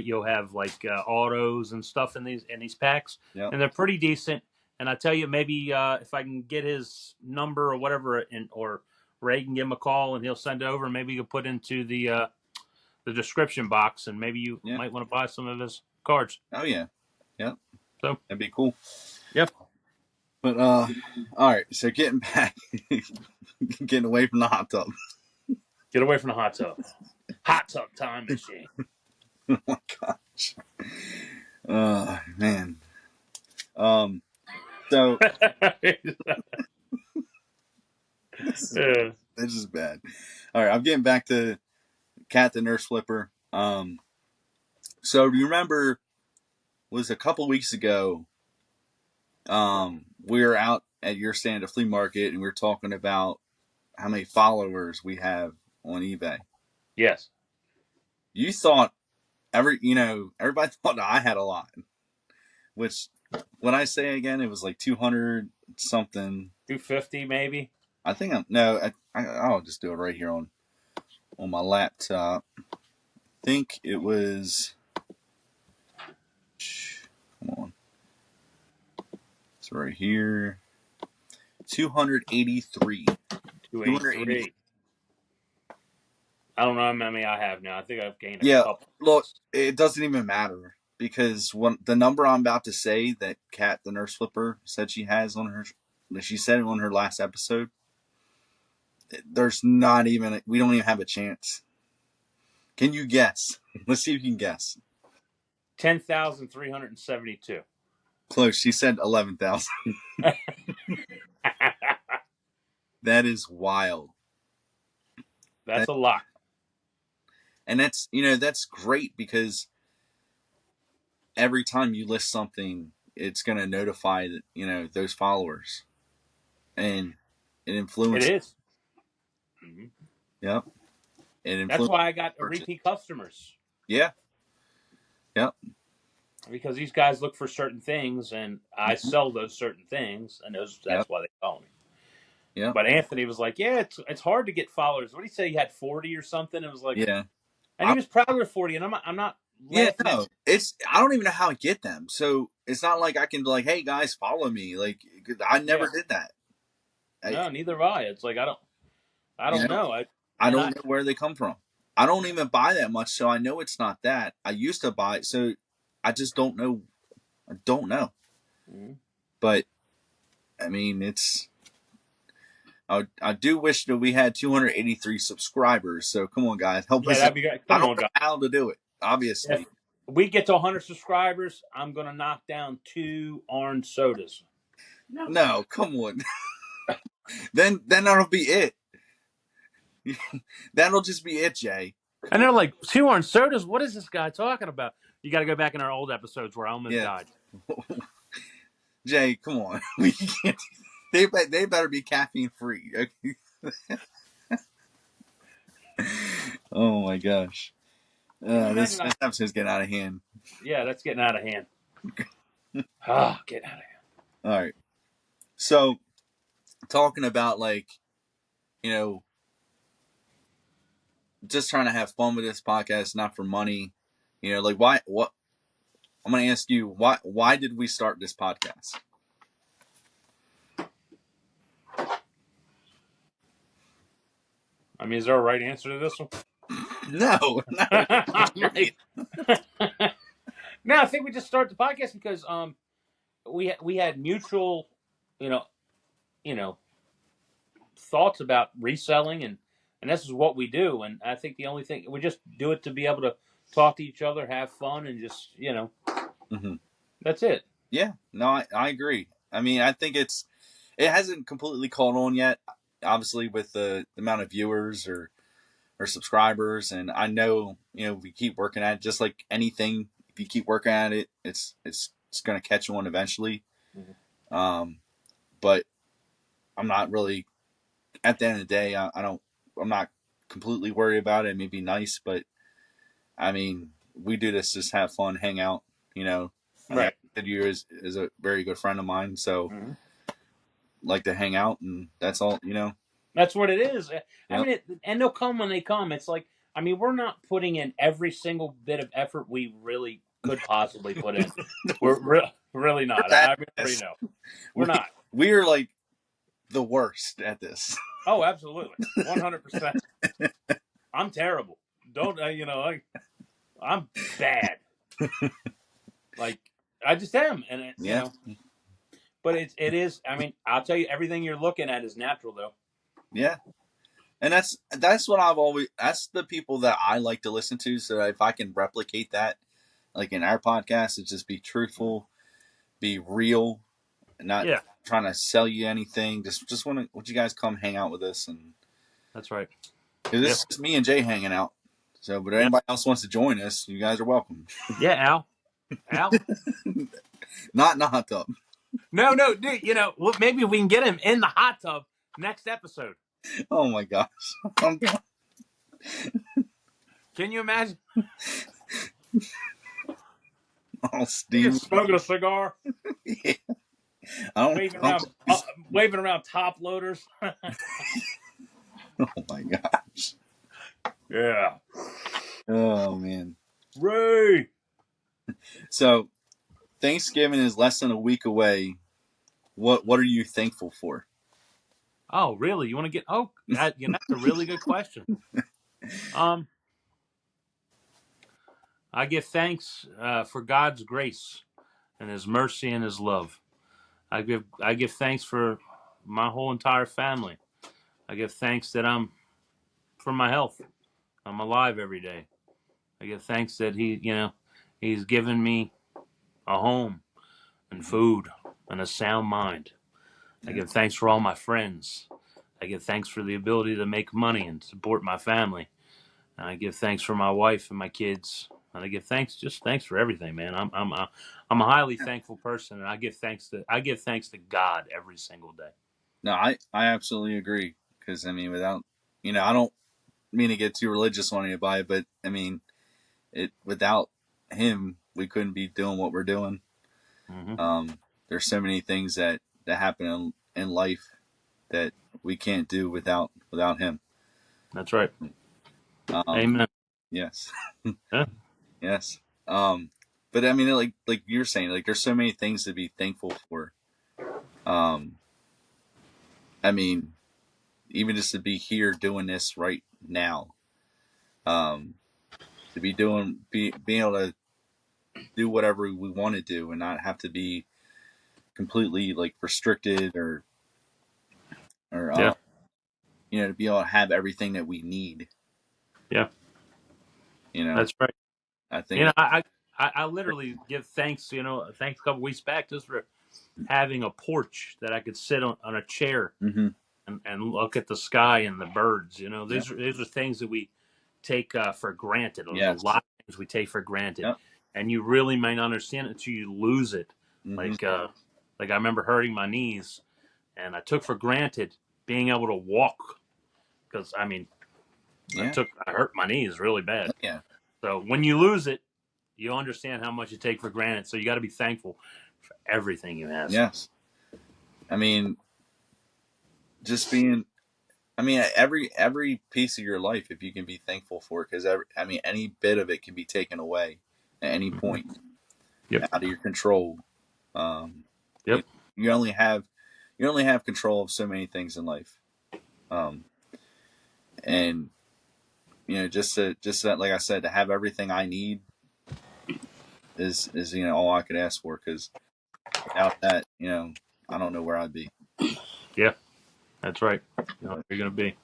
You'll have like autos and stuff in these packs, Yep. and they're pretty decent. And I tell you, maybe if I can get his number or whatever, or Ray can give him a call and he'll send it over. Maybe you can put into the description box, and maybe you Yeah. might want to buy some of his cards. Oh yeah. Yep. So, That'd be cool. yep. But all right. So getting back, getting away from the hot tub. Get away from the hot tub. Hot tub time machine. Oh my gosh. Man. So Yeah. this is bad. All right, I'm getting back to Cat the Nurse Flipper. So do you remember? Was a couple weeks ago. We were out at your stand at a flea market, and we were talking about how many followers we have on eBay. Yes. You thought everybody thought I had a lot, which when I say again, it was like 200 something. 250 maybe. I think I'll just do it right here on my laptop. I think it was. Come on, it's right here. 283. 283. I don't know how many I have now. I think I've gained a Yeah, couple. look, it doesn't even matter because when the number I'm about to say that Kat the Nurse Flipper said she has on her, she said it on her last episode. There's not even we don't even have a chance. Can you guess? Let's see if you can guess. 10,372. Close. She said 11,000. That is wild. That's a lot. And that's that's great because every time you list something, it's going to notify those followers, and it influences. It is. Mm-hmm. Yep. It That's influences. why I got repeat customers. Yeah. Yep. Because these guys look for certain things, and I sell those certain things, and that's why they call me. Yeah. But Anthony was like, "Yeah, it's hard to get followers." What did he say? He had 40 or something. It was like, Yeah. and he was proud of 40. And I'm not. Yeah. No, I don't even know how I get them. So it's not like I can be like, "Hey guys, follow me." Like I never did that. No, neither have I. It's like I don't know. I don't know where they come from. I don't even buy that much, so I know it's not that. I used to buy, so I just don't know. I don't know. Mm-hmm. But I mean, it's. I do wish that we had 283 subscribers. So come on, guys, help us. That'd be great. I don't know how to do it. Obviously, if we get to 100 subscribers, I'm gonna knock down 2 orange sodas. No, come on. then that'll be it. That'll just be it, Jay. And they're like, 2 orange sodas? What is this guy talking about? You got to go back in our old episodes where I almost died. Jay, come on. We can't. They better be caffeine free. Oh my gosh. Can you This imagine? episode's getting out of hand. Yeah, that's getting out of hand. Ah, getting out of hand. All right. So talking about like, you know, just trying to have fun with this podcast, not for money. You know, like what I'm gonna ask you, why did we start this podcast? I mean, is there a right answer to this one? No, no, I'm period. like, no, I think we just started the podcast because we had mutual, you know, you know, thoughts about reselling, and this is what we do. And I think the only thing we just do it to be able to talk to each other, have fun, and just Mm-hmm. that's it. Yeah, no, I agree. I mean, I think it hasn't completely caught on yet, obviously with the amount of viewers or subscribers, and I know we keep working at it, just like anything. If you keep working at it, it's going to catch on eventually. Mm-hmm. But I'm not really at the end of the day. I'm not completely worried about it. It may be nice, but I mean, we do this just have fun, hang out. I mean, I Right. said you is a very good friend of mine, so Mm-hmm. like to hang out, and that's all. That's what it is. I Yep. mean, and they'll come when they come. It's like, I mean, we're not putting in every single bit of effort we really could possibly put in. We're really We're not. bad I at already this. know. We're We not. we are like the worst at this. Oh, absolutely. 100%. I'm terrible. Don't, I'm bad. Like, I just am. And, Yeah, but it is, I mean, I'll tell you, everything you're looking at is natural, though. yeah, and that's what that's the people that I like to listen to. So if I can replicate that, like in our podcast, is just be truthful, be real, and not Yeah, trying to sell you anything. Just want you guys come hang out with us, and that's right. because Yep. this is me and Jay hanging out. So, but if Yep. anybody else wants to join us, you guys are welcome. Yeah, Al. Al? Not in the hot tub. No, dude, well, maybe we can get him in the hot tub next episode. Oh my gosh. Can you imagine? Oh, He's Steve. just smoking a cigar, Yeah. I waving around top loaders. Oh my gosh. Yeah. Oh man. Ray. So Thanksgiving is less than a week away. What are you thankful for? Oh, really? You want to get? Oh, that's a really good question. Um, I give thanks for God's grace and His mercy and His love. I give thanks for my whole entire family. I give thanks that I'm for my health. I'm alive every day. I give thanks that He's given me a home and food and a sound mind. I Yeah. give thanks for all my friends. I give thanks for the ability to make money and support my family. And I give thanks for my wife and my kids. And I give thanks for everything, man. I'm a highly thankful person, and I give thanks to God every single day. No, I absolutely agree. Because I mean, without I don't mean to get too religious on anybody, but I mean, without him, we couldn't be doing what we're doing. Hmm. There's so many things that happen in life that we can't do without him. That's right. Um, Amen. yes, Yeah, yes. But I mean, like you're saying, like there's so many things to be thankful for. Um, I mean, even just to be here doing this right now, um, to being able to do whatever we want to do and not have to be completely like restricted or yeah, to be able to have everything that we need. yeah. You know, That's right. I You think know, I literally give thanks. Thanks a couple weeks back just for having a porch that I could sit on a chair mm-hmm. and look at the sky and the birds. Yep. These are things that we take for granted. There's a Yes. lot of things we take for granted, Yep. and you really may not understand it until you lose it. Mm-hmm. Like I remember hurting my knees, and I took for granted being able to walk because I mean Yeah. I hurt my knees really bad. Oh, yeah. So when you lose it, you understand how much you take for granted. So you got to be thankful for everything you have. Yes. I mean, just being. I mean, every piece of your life, if you can be thankful for it, because I mean, any bit of it can be taken away at any Mm-hmm. point Yep. out of your control. Um, you, Yep. you only have control of so many things in life. Um, and just that, like I said, to have everything I need is all I could ask for. Because without that, I don't know where I'd be. Yeah. That's right. You know, But you're gonna be.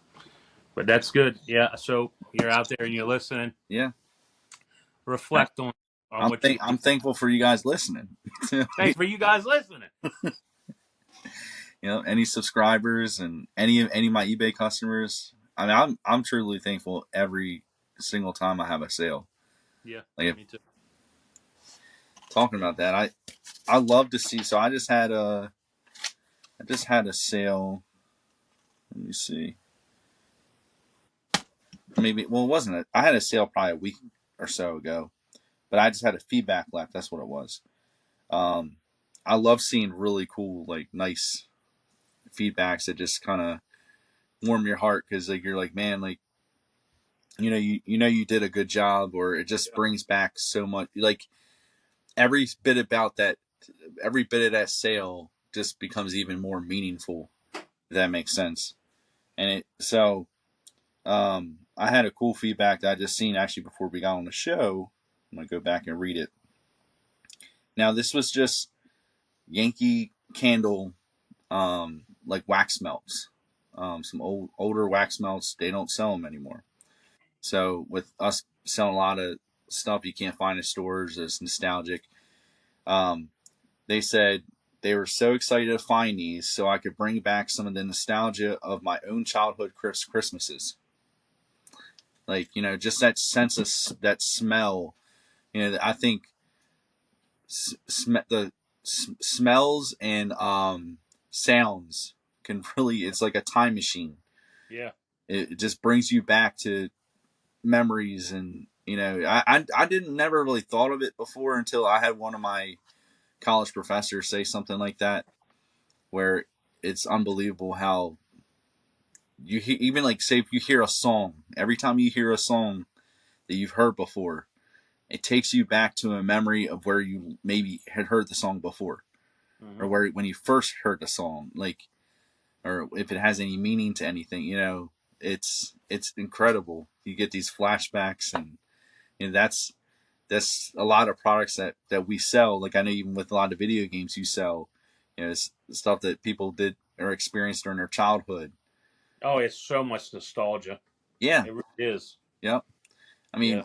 But that's good. Yeah. So you're out there and you're listening. yeah, Reflect on what you I'm thankful for you guys listening. thanks for you guys listening. Any subscribers and any of my eBay customers. I mean, I'm truly thankful every single time I have a sale. Yeah. Like Me too. talking about that, I love to see. So I just had a sale. Let me see. Maybe it wasn't it. I had a sale probably a week or so ago, but I just had a feedback left. That's what it was. Um, I love seeing really cool, like nice feedbacks that just kind of warm your heart because like you're like, man, like you did a good job, or it just Yeah. brings back so much. Like every bit about that, every bit of that sale just becomes even more meaningful. If that makes sense. And I had a cool feedback that I just seen actually before we got on the show. I'm gonna go back and read it. Now this was just Yankee Candle, like wax melts, some older wax melts. They don't sell them anymore. So with us selling a lot of stuff you can't find in stores that's nostalgic, um, they said they were so excited to find these so I could bring back some of the nostalgia of my own childhood Christmases. Like, just that sense of that smell. I think the smells and sounds can really, it's like a time machine. Yeah. It just brings you back to memories. And, I didn't never really thought of it before until I had one of my college professors say something like that, where it's unbelievable how even like say if you hear a song, every time you hear a song that you've heard before, it takes you back to a memory of where you maybe had heard the song before, or Mm-hmm. where when you first heard the song, like, or if it has any meaning to anything, it's incredible. You get these flashbacks, and that's a lot of products that we sell. Like I know even with a lot of video games you sell, it's stuff that people did or experienced during their childhood. Oh, it's so much nostalgia. Yeah, It really is. yep. I Yeah. mean,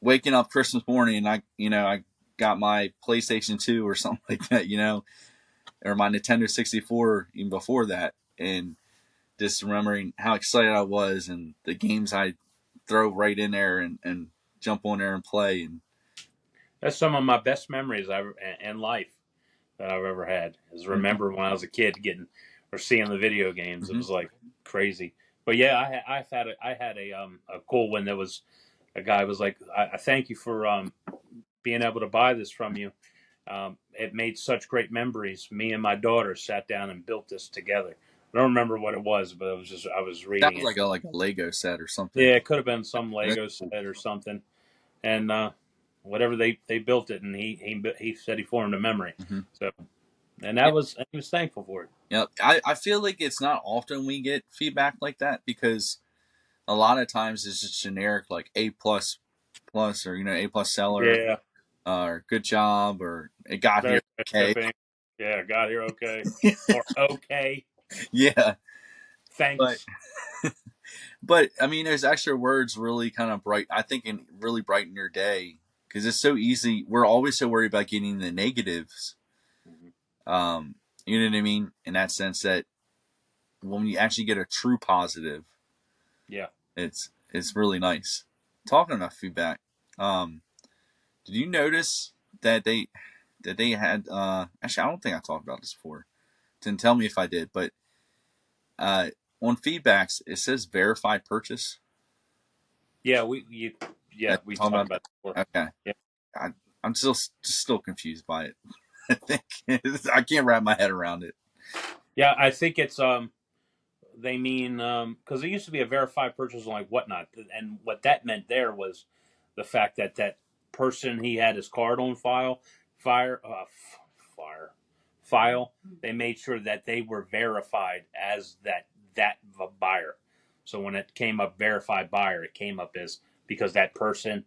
waking up Christmas morning and I got my PlayStation 2 or something like that, or my Nintendo 64 even before that, and just remembering how excited I was and the games I throw right in there and jump on there and play. And That's some of my best memories in life that I've ever had. Is mm-hmm, remember when I was a kid getting or seeing the video games. It mm-hmm, was like crazy. But yeah, I had a cool one that was a guy was like, I thank you for being able to buy this from you. It made such great memories. Me and my daughter sat down and built this together. I don't remember what it was, but it was just I was that reading was it. like a Lego set or something. Yeah, it could have been some That's Lego cool. set or something, and whatever they built it, and he said he formed a memory. Mm-hmm. So and Yeah, he was thankful for it. I feel like it's not often we get feedback like that, because a lot of times it's just generic, like A plus or A plus seller, Yeah, or good job, or it got very here fast okay. shipping. Yeah, got here okay or okay. Yeah, but Thanks. I mean, there's extra words really kind of bright. I think and really brighten your day, because it's so easy. We're always so worried about getting the negatives. Mhm. Um, you know what I mean? In that sense, that when you actually get a true positive, Yeah. it's really nice. Talking about feedback, did you notice that that they had. Actually, I don't think I talked about this before. Didn't tell me if I did, but uh, on feedbacks it says verified purchase. Yeah, That we talking talked about about that before. that? Okay, Yeah, I, I'm still confused by it. I think I can't wrap my head around it. yeah. I think it's they mean because it used to be a verified purchase and like whatnot, and what that meant there was the fact that that person he had his card on fire, fire, file. They made sure that they were verified as that buyer. So when it came up verified buyer, it came up as because that person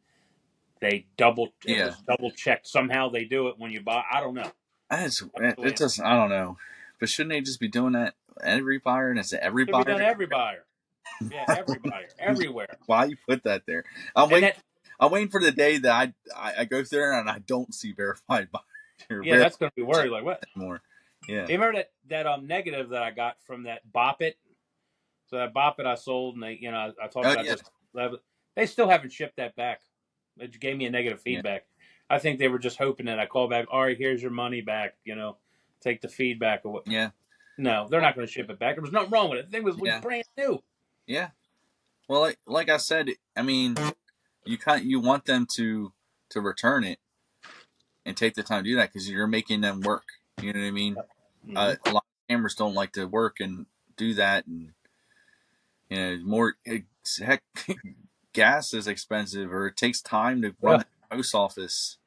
they double it Yeah, was double checked. Somehow they do it when you buy. I don't know. That's the way it doesn't. I don't know, but shouldn't they just be doing that every buyer? And it's every it should be buyer. done every buyer. Yeah, every buyer, everywhere. Why you put that there? I'm And waiting. that I'm waiting for the day that I go through there and I don't see verified buyer or yeah, verified that's gonna be worried. Like what? anymore. Yeah, You remember that negative that I got from that Bop It? So that Bop It I sold, and I talked oh about yeah, this. They still haven't shipped that back. It gave me a negative yeah, feedback. I think they were just hoping that I call back. All right, here's your money back. Take the feedback or what. yeah. No, they're Well, not going to ship it back. There was nothing wrong with it. The thing was yeah, brand new. yeah. Well, like I said, I mean, you want them to return it and take the time to do that because you're making them work. You know what I mean? Mm-hmm. A lot of cameras don't like to work and do that, and more heck, gas is expensive, or it takes time to run Yeah. the post office,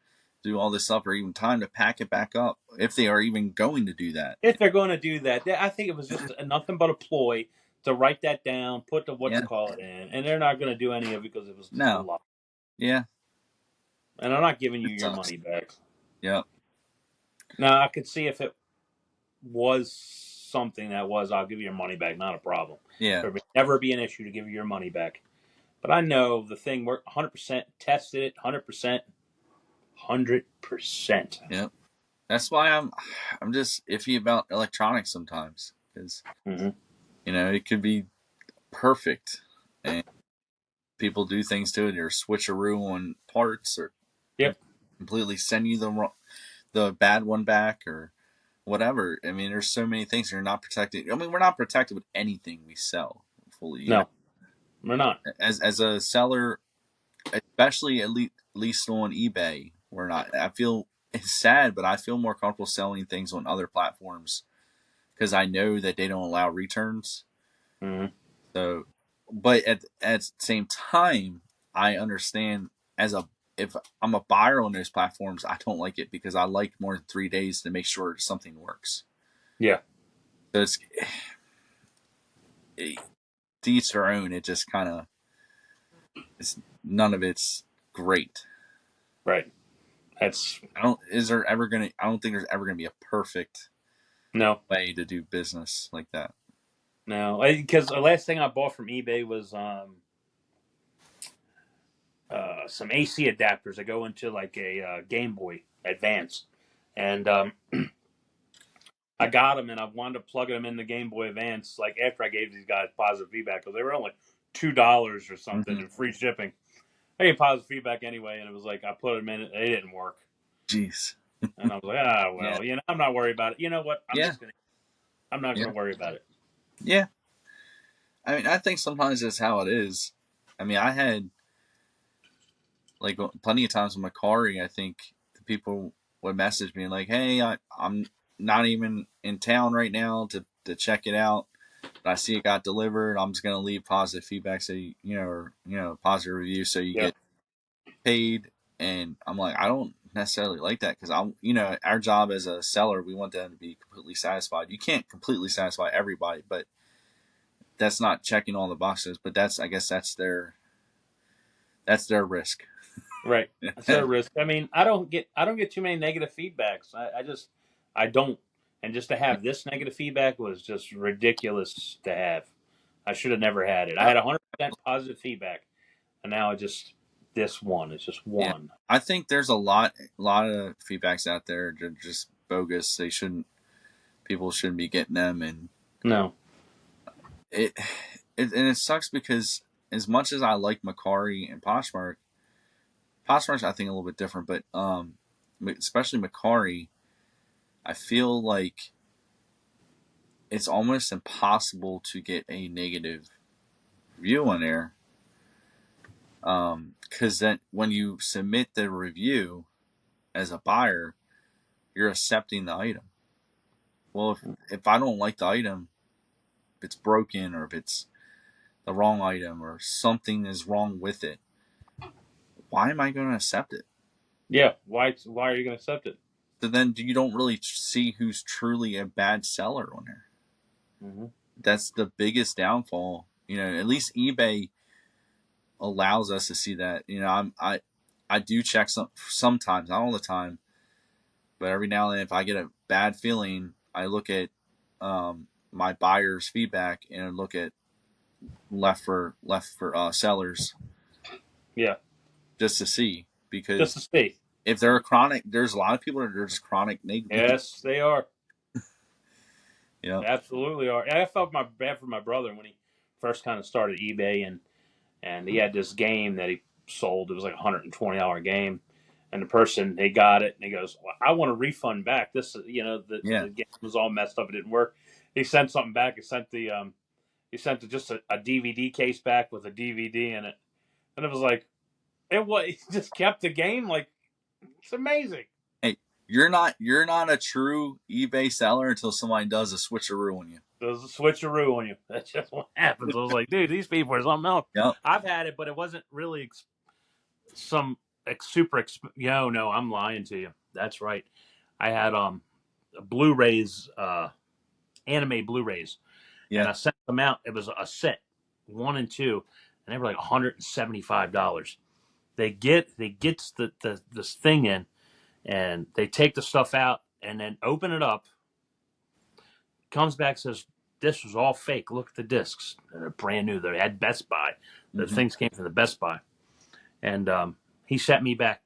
do all this stuff, or even time to pack it back up if they are even going to do that. If they're going to do that, I think it was just nothing but a ploy to write that down, put the what you Yeah, call it in, and they're not going to do any of it because it was just a no, lot. yeah, And I'm not giving you it your sucks. money back. Yeah, Now I could see if it was something that was, I'll give you your money back, not a problem. yeah, There would never be an issue to give you your money back. But I know the thing worked 100%, tested it 100%, 100%. yeah. That's why I'm just iffy about electronics sometimes because Mm-hmm. it could be perfect and people do things to it or switcheroo on parts or Yep. completely send you the bad one back or whatever. I mean, there's so many things you're not protected. I mean, we're not protected with anything we sell fully. No, we're not. As a seller, especially least on eBay, we're not. I feel it's sad, but I feel more comfortable selling things on other platforms because I know that they don't allow returns. Mm-hmm. So, but at the same time, I understand as a if I'm a buyer on those platforms, I don't like it because I like more than 3 days to make sure something works. Yeah. So to each their own. It just kind of it's none of it's great. Right. That's I don't. Is there ever gonna? I don't think there's ever gonna be a perfect no, way to do business like that. no. Because the last thing I bought from eBay was some AC adapters that go into like a Game Boy Advance, and I got them and I wound up plugging them in the Game Boy Advance. Like after I gave these guys positive feedback because they were only $2 or something Mm-hmm. and free shipping. I gave positive feedback anyway, and it was like I put them in it, they didn't work, Jeez. and I was like, Yeah. well, I'm not worried about it. You know what? Yeah. I'm not Yeah. gonna worry about it. Yeah. I mean, I think sometimes it's how it is. I mean, I had like plenty of times with Macari. I think the people would message me like, "Hey, I'm not even in town right now to check it out. But I see it got delivered. I'm just gonna leave positive feedback so or positive review so you Yeah, get paid." And I'm like, I don't necessarily like that because our job as a seller, we want them to be completely satisfied. You can't completely satisfy everybody, but that's not checking all the boxes. But I guess that's their risk. right. That's a risk. I mean, I don't get too many negative feedbacks. I don't. And just to have this negative feedback was just ridiculous to have. I should have never had it. I Uh, had 100% positive feedback, and now this one. It's just yeah, one. I think there's a lot of feedbacks out there that are just bogus. People shouldn't be getting them, and No. it, it sucks because as much as I like Macari and Poshmark I think a little bit different, but especially Macari, I feel like it's almost impossible to get a negative review on there. Because then when you submit the review as a buyer, you're accepting the item. Well, if I don't like the item, if it's broken or if it's the wrong item or something is wrong with it, why am I going to accept it? Yeah. Why are you going to accept it? So then you don't really see who's truly a bad seller on there. Mm-hmm. That's the biggest downfall. At least eBay allows us to see that. I do check sometimes, not all the time, but every now and then if I get a bad feeling, I look at my buyer's feedback and look at left for sellers Yeah. just to see, Just because to see. if they're a chronic, there's a lot of people that are just chronic negative. Yes, they are. Yeah, Absolutely are. I felt bad for my brother when he first kind of started eBay, and he had this game that he sold. It was like $120 game, and the person they got it, and he goes, well, "I want a refund back. This, yeah. the game was all messed up. It didn't work." He sent something back. He sent just a DVD case back with a DVD in it, and it was like it was. He just kept the game. Like, it's amazing. Hey, you're not a true eBay seller until somebody does a switcheroo on you. There's a switcheroo on you. That's just what happens. I was like, dude, these people are something else. Yep. I've had it, but it wasn't really some no, I'm lying to you. That's right. I had Blu-rays, anime Blu-rays, and Yeah. I sent them out. It was a set, 1 and 2, and they were like $175. They get this thing in, and they take the stuff out and then open it up. Comes back, says this was all fake. Look at the discs. They're brand new. They had Best Buy. The Hmm. things came from the Best Buy, and he sent me back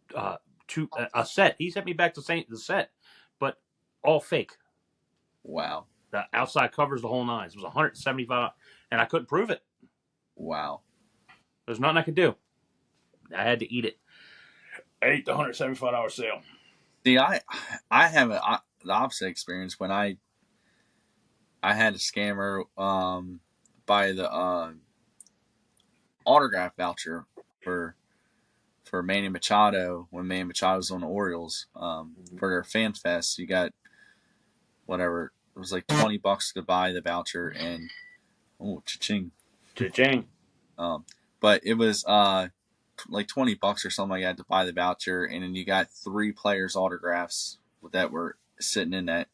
to a set. He sent me back to the set, but all fake. Wow. The outside covers, the whole nines. It was 175, and I couldn't prove it. Wow. There's nothing I could do. I had to eat it. I ate the $175 sale. See, I have the opposite experience when I had a scammer buy the autograph voucher for Manny Machado when Manny Machado was on the Orioles for their fan fest. You got whatever, it was like $20 to buy the voucher, and oh, cha-ching. Cha-ching. But it was like $20 or something like that to buy the voucher, and then you got 3 players' autographs that were sitting in that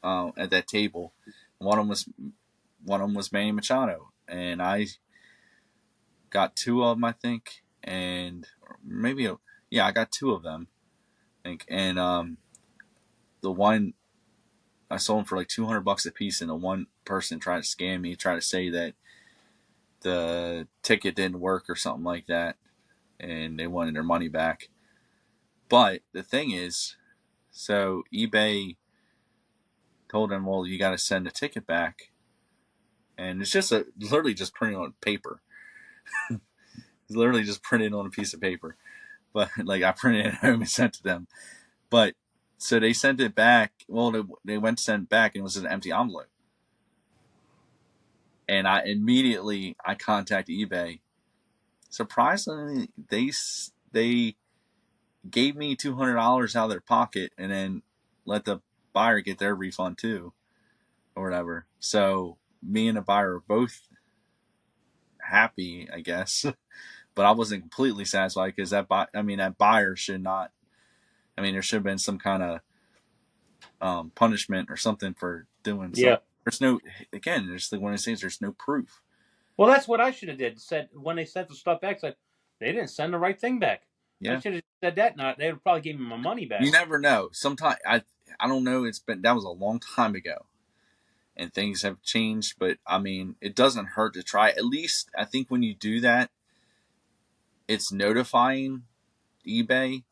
at that table. One of them was Manny Machado, and I got 2 of them, I think, and maybe I got 2 of them, I think, and the one I sold them for like $200 a piece, and the one person tried to scam me, tried to say that the ticket didn't work or something like that, and they wanted their money back. But the thing is, so eBay told them, well, you got to send the ticket back, and it's just literally just printed on paper. It's literally just printed on a piece of paper, but like I printed it at home and sent to them. But so they sent it back. Well, they went to send it back, and it was an empty envelope. And I contacted eBay. Surprisingly, they gave me $200 out of their pocket, and then let the buyer get their refund too, or whatever. So me and the buyer were both happy, I guess, but I wasn't completely satisfied because that buyer should not. I mean, there should have been some kind of punishment or something for doing something. Yeah. There's no, again, there's one of the things. There's no proof. Well, that's what I should have did. Said when they sent the stuff back, said they didn't send the right thing back. I Yeah, should have said that. Not they would probably give me my money you back. never know. Sometimes I don't know. That was a long time ago, and things have changed. But I mean, it doesn't hurt to try. At least I think when you do that, it's notifying eBay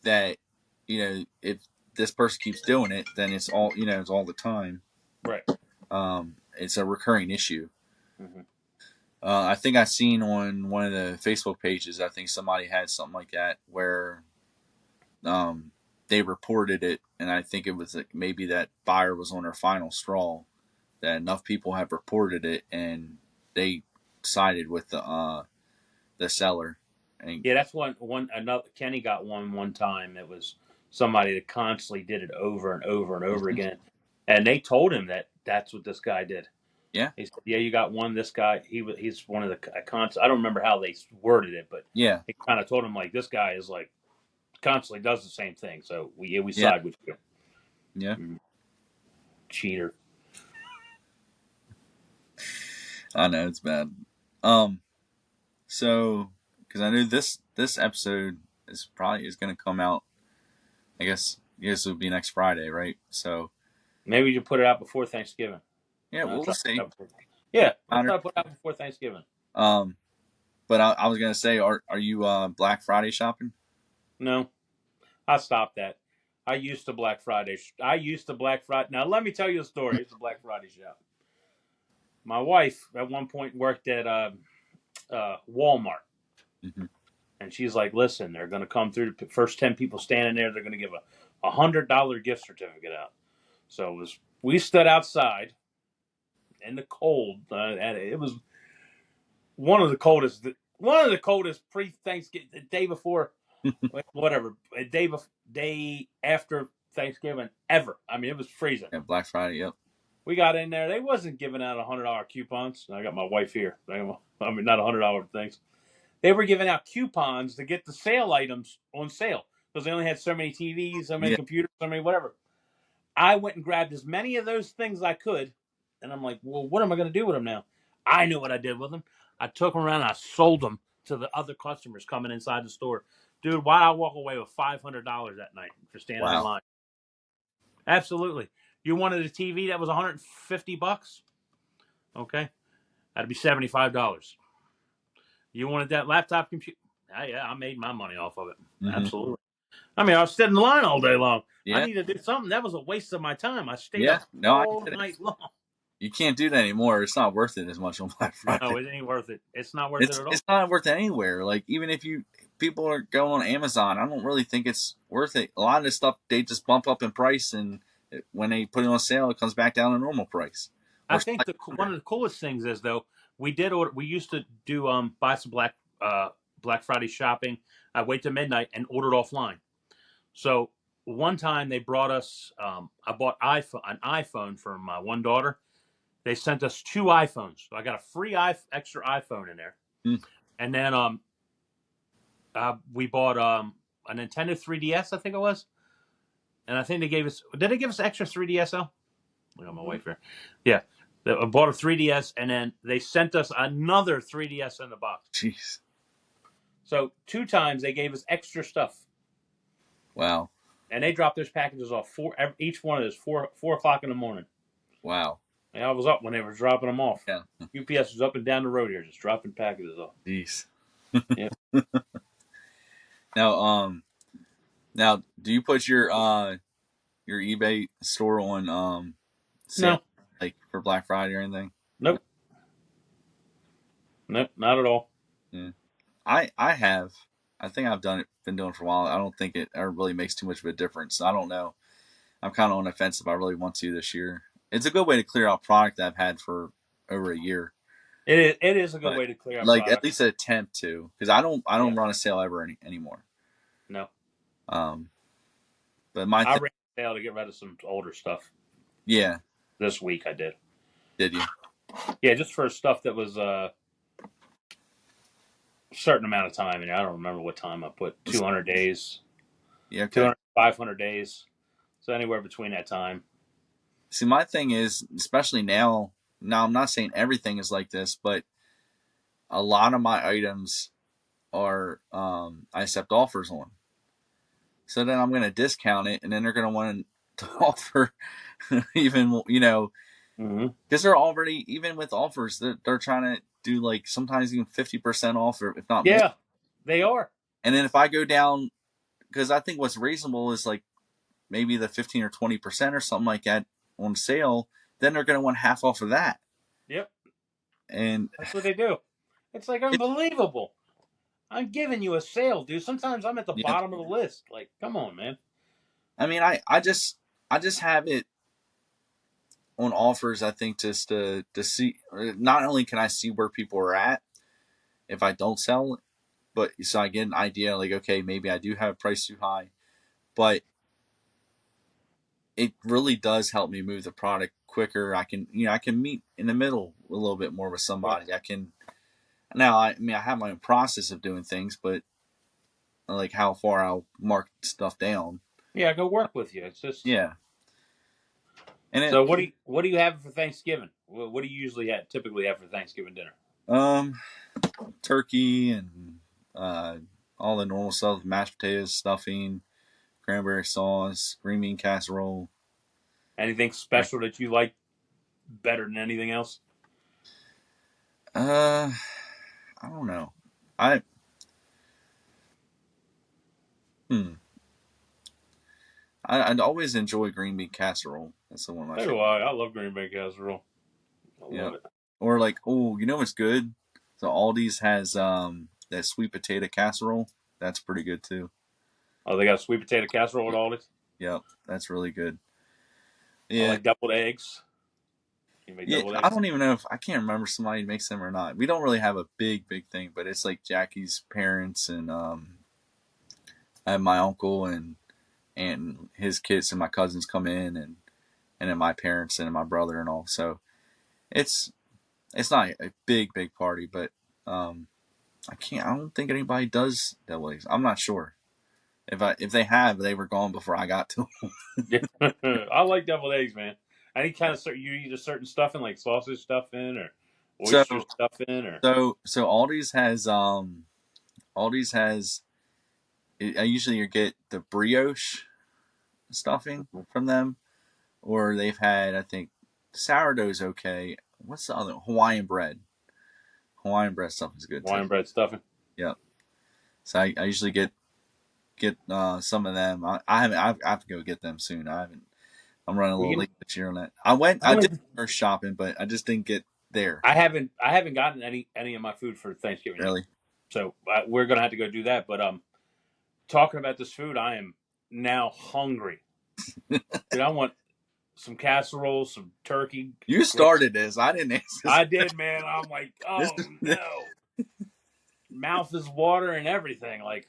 that if this person keeps doing it, then it's all the time. Right. It's a recurring issue. Mm-hmm. I think I seen on one of the Facebook pages. I think somebody had something like that where they reported it, and I think it was like maybe that buyer was on their final straw. That enough people have reported it, and they sided with the seller. And Yeah, that's one another. Kenny got one time. It was somebody that constantly did it over and over and over Mhm. again, and they told him that that's what this guy did. Yeah, He said, "Yeah, you got one. This guy, he's one of the cons. I don't remember how they worded it, but yeah, he kind of told him like this guy is like constantly does the same thing. So we yeah, side with you, yeah. cheater." I know it's bad. Um, so because I knew this episode is going to come out. I guess it would be next Friday, right? So Maybe you put it out before Thanksgiving. yeah, I'll we'll try to put it see. out before. Yeah, I'll Matter. try to put it out before Thanksgiving. Um, but I was gonna say, are you Black Friday shopping? No, I stopped that. I used to Black Friday. I used to Black Friday. Now let me tell you a story. It's a Black Friday shop. My wife at one point worked at Walmart, Mm-hmm. and she's like, "Listen, they're going to come through. The first 10 people standing there, they're going to give a $100 gift certificate out." So we stood outside in the cold, and it was one of the coldest pre-Thanksgiving, the day before, whatever, day after Thanksgiving ever. I mean, it was freezing. Yeah, Black Friday. Yep. We got in there. They wasn't giving out $100 coupons. I got my wife here. I mean, not $100 things. They were giving out coupons to get the sale items on sale because they only had so many TVs, so many Yeah. computers, so many whatever. I went and grabbed as many of those things I could, and I'm like, well, what am I going to do with them now? I knew what I did with them. I took them around and I sold them to the other customers coming inside the store. Dude, why did I walk away with $500 that night for standing in Wow. line? Absolutely. You wanted a TV that was $150? Okay. That'd be $75. You wanted that laptop computer? Yeah, I made my money off of it. Mm-hmm. Absolutely. I mean, I was sitting in line all day long. I Yeah. needed to do something. That was a waste of my time. I stayed Yeah. up No, I all get it. night long. You can't do that anymore. It's not worth it as much on Black No, Friday. it ain't worth it. It's not worth it It's at all. it's not worth it anywhere. Like even if people are going on Amazon, I don't really think it's worth it. A lot of this stuff they just bump up in price, and when they put it on sale, it comes back down to normal price I or think slightly one under. of the coolest things is though we did order. We used to do buy some Black Friday shopping. I wait till midnight and ordered offline. So one time they brought us. I bought an iPhone for my one daughter. They sent us two iPhones. So I got a free extra iPhone in there, Hmm. and then we bought a Nintendo 3DS, I think it was, and I think they gave us. Did they give us extra 3DSL? I got my wife here. Yeah, I bought a 3DS, and then they sent us another 3DS in the box. Jeez. So two times they gave us extra stuff, Wow. and they dropped those packages off each one of those 4 o'clock in the morning. Wow. And I was up when they were dropping them off. Yeah. UPS was up and down the road here, just dropping packages off. Jeez. Yep. Now, now, do you put your eBay store on sale No. like for Black Friday or anything? Nope. Nope. Not at all. Yeah. I have. I think I've been doing it for a while. I don't think it ever really makes too much of a difference. I don't know. I'm kind of on the fence if I really want to this year. It's a good way to clear out product that I've had for over a year, It is a good but way to clear out like at product. least an attempt to, because I don't Yeah. run a sale ever anymore. No. Um, but my I thing, ran a sale to get rid of some older stuff yeah, this week. I did. did you? Yeah, just for stuff that was a certain amount of time. And I don't remember what time I put. 200 days, Yeah, okay. 200, 500 days. So anywhere between that time. See, my thing is, especially now. Now, I'm not saying everything is like this, but a lot of my items are I accept offers on. So then I'm going to discount it, and then they're going to want to offer even Mm-hmm. because they're already even with offers they're trying to do like sometimes even 50% off or if not more. Yeah, they are. And then if I go down, because I think what's reasonable is like maybe the 15 or 20% or something like that on sale, then they're going to want half off of that. Yep, And that's what they do. It's like it, unbelievable. I'm giving you a sale, dude. Sometimes I'm at the Yep. bottom of the list. Like, come on, man. I mean, I just have it on offers. I think just to see. Not only can I see where people are at if I don't sell it, but so I get an idea. Like, okay, maybe I do have a price too high, but it really does help me move the product quicker. I can meet in the middle a little bit more with Right. somebody. I can now. I mean, I have my own process of doing things, but like how far I'll mark stuff down. Yeah, go work with you. It's just Yeah, and it so. What do you have for Thanksgiving? What do you usually typically have for Thanksgiving dinner? um turkey and all the normal stuff: mashed potatoes, stuffing, cranberry sauce, green bean casserole. Anything special that you like better than anything else? Uh, I don't know. I hmm. I'd always enjoy green bean casserole. That's one of my So do favorite. I. I love green bean casserole. I Yeah. love it. Or like, oh, you know what's good? So Aldi's has that sweet potato casserole. That's pretty good too. Oh, they got sweet potato casserole at Aldi's. Yep, that's really good. I Yeah. like deviled eggs. Can you make Yeah, deviled I eggs? don't even know if I can't remember if somebody makes them or not. We don't really have a big thing, but it's like Jackie's parents and I have my uncle and his kids and my cousins come in and then my parents and my brother and all. So it's it's not a big party, but um I don't think anybody does deviled eggs. I'm not sure. If they have, they were gone before I got to them. Yeah, I like deviled eggs, man. Any kind of you eat a certain stuffing like sausage stuffing or So oyster stuffing or so Aldi's has I usually get the brioche stuffing from them, or they've had I think sourdough's okay. What's the other Hawaiian bread? Hawaiian bread stuff is good too. wine bread stuffing. Yep. So I usually get some of them. I haven't. I have to go get them soon. I haven't. I'm running a We little can. late this year on that. I went. I I only. did first shopping, but I just didn't get there. I haven't gotten any of my food for Thanksgiving yet. Really. So we're gonna have to go do that. But talking about this food, I am now hungry. Dude, I want some casserole, some turkey, You grilled. started this. I didn't ask I did, man. I'm like, this. oh no, mouth is watering everything. Like,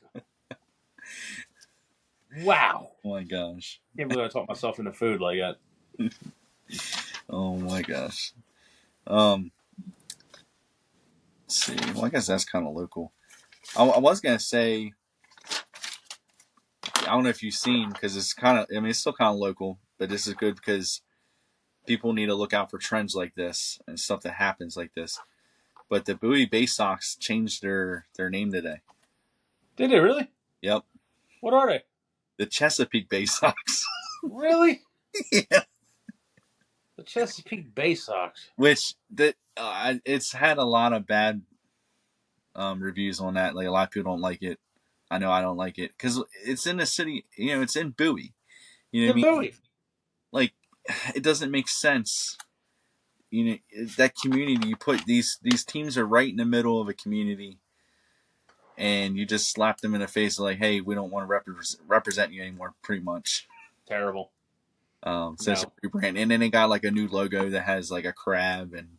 wow. Oh my gosh. Can't believe I talked myself into food like that. Oh my gosh. Um. Let's see. Well, I guess that's kind of local. I was gonna say. I don't know if you've seen because it's kind of. I mean, it's still kind of local, but this is good because people need to look out for trends like this and stuff that happens like this. But the Bowie Bay Sox changed their name today. Did it really? Yep, What are they? the Chesapeake Bay Sox. Really? Yeah. The Chesapeake Bay Sox. Which that it's had a lot of bad reviews on that. Like a lot of people don't like it. I know I don't like it because it's in the city. You know, it's in Bowie. You know The what I mean? Bowie. Like it doesn't make sense. You know that community. You put these teams are right in the middle of a community, and you just slap them in the face like, "Hey, we don't want to represent you anymore." Pretty much. Terrible. Since No. rebrand, and then they got like a new logo that has like a crab, and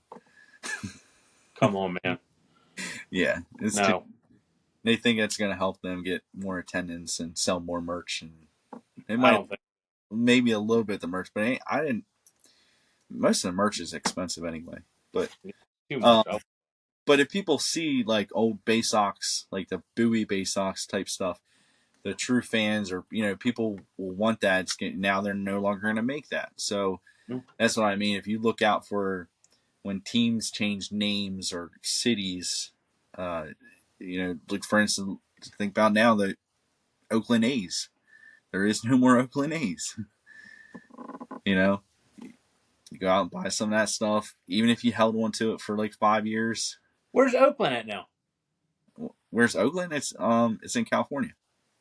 Come on, man. yeah, it's too. No. They think it's gonna help them get more attendance and sell more merch, and it I might don't think maybe a little bit of the merch, but I didn't. Most of the merch is expensive anyway, but too much. um, but if people see like old Bay Sox, like the Bowie Bay Sox type stuff, the true fans or people will want that. Now they're no longer going to make that. So that's what I mean. If you look out for when teams change names or cities, uh, like for instance, think about now the Oakland A's. There is no more Oakland A's. You know, you go out and buy some of that stuff, even if you held on to it for like 5 years. Where's Oakland at now? Where's Oakland? It's in California.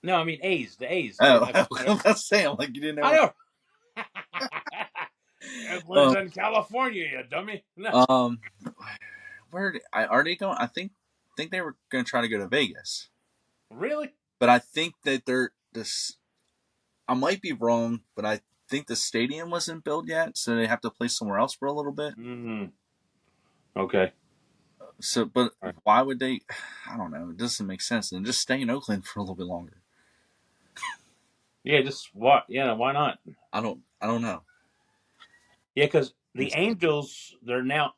No, I mean A's. The A's. Oh, I was about to say, I'm like you didn't know I where. know. Oakland's in California, you dummy. No. Um, where are they going? I think think they were going to try to go to Vegas. Really? But I think that they're this. I might be wrong, but I think the stadium wasn't built yet, so they have to play somewhere else for a little bit. Mm-hmm. Okay. So, but All right. why would they? I don't know. It doesn't make sense. And just stay in Oakland for a little bit longer. Yeah, just what? Yeah, why not? I don't. I don't know. Yeah, because the It's, Angels, they're now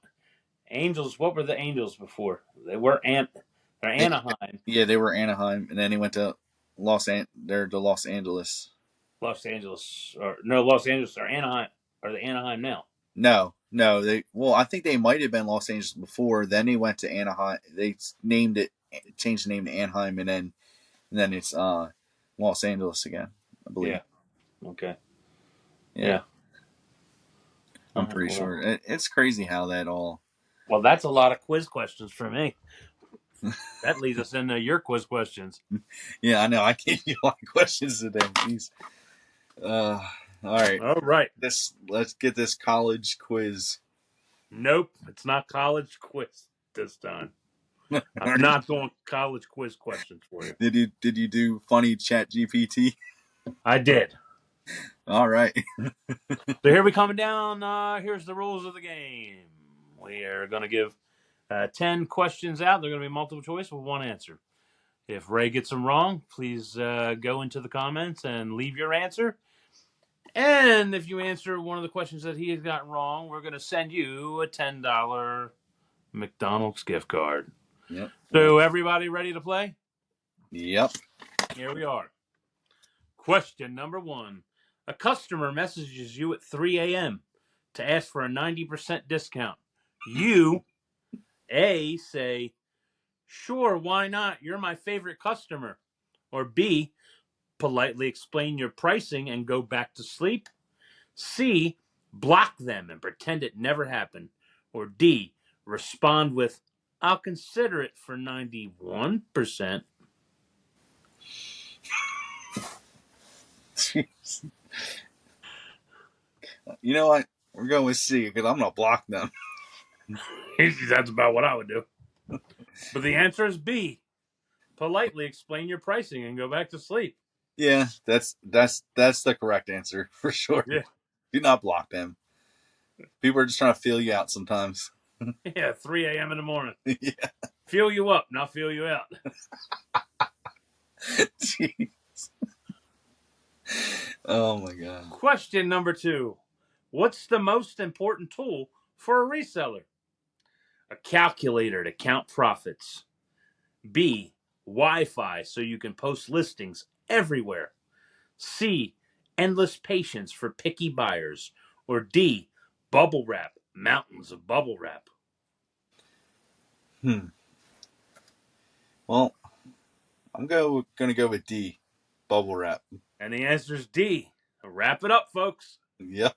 Angels. What were the Angels before? They're they, Anaheim, yeah, they were Anaheim, and then they went to They're to Los Angeles. Los Angeles, or no, Los Angeles or Anaheim, or the Anaheim now. No, no. They well, I think they might have been Los Angeles before. Then they went to Anaheim. They named it, changed the name to Anaheim, and then it's Los Angeles again. I believe. Yeah. Okay. Yeah, Yeah. All I'm right. pretty Well, sure. It's crazy how that all. well, that's a lot of quiz questions for me. That leads us into your quiz questions. Yeah, I know. I gave you a lot of questions today. Jeez. Uh, all right. All right. Let's get this college quiz. Nope, it's not college quiz this time. I'm not doing college quiz questions for you. Did you do funny chat GPT? I did. All right. So here we coming down. Here's the rules of the game. We are going to give 10 questions out. They're going to be multiple choice with one answer. If Ray gets them wrong, please go into the comments and leave your answer. And if you answer one of the questions that he has gotten wrong, we're going to send you a $10 McDonald's gift card. Yep. So everybody ready to play? Yep. Here we are. Question number 1. A customer messages you at 3 a.m. to ask for a 90% discount. You, A, say, sure, why not? You're my favorite customer. Or B, politely explain your pricing and go back to sleep. C, block them and pretend it never happened. Or D, respond with, I'll consider it for 91%. Jeez. You know what? We're going with C because I'm gonna block them. That's about what I would do. But the answer is B. Politely explain your pricing and go back to sleep. Yeah, that's the correct answer for sure. Yeah. Do not block them. People are just trying to feel you out sometimes. Yeah, 3 a.m. in the morning. Yeah. Feel you up, not feel you out. Jeez. Oh my god. Question number 2. What's the most important tool for a reseller? A calculator to count profits. B, Wi-Fi so you can post listings everywhere. C, endless patience for picky buyers. Or D, bubble wrap, mountains of bubble wrap. Well, I'm gonna go with D, bubble wrap. And the answer is D. Wrap it up, folks. Yep.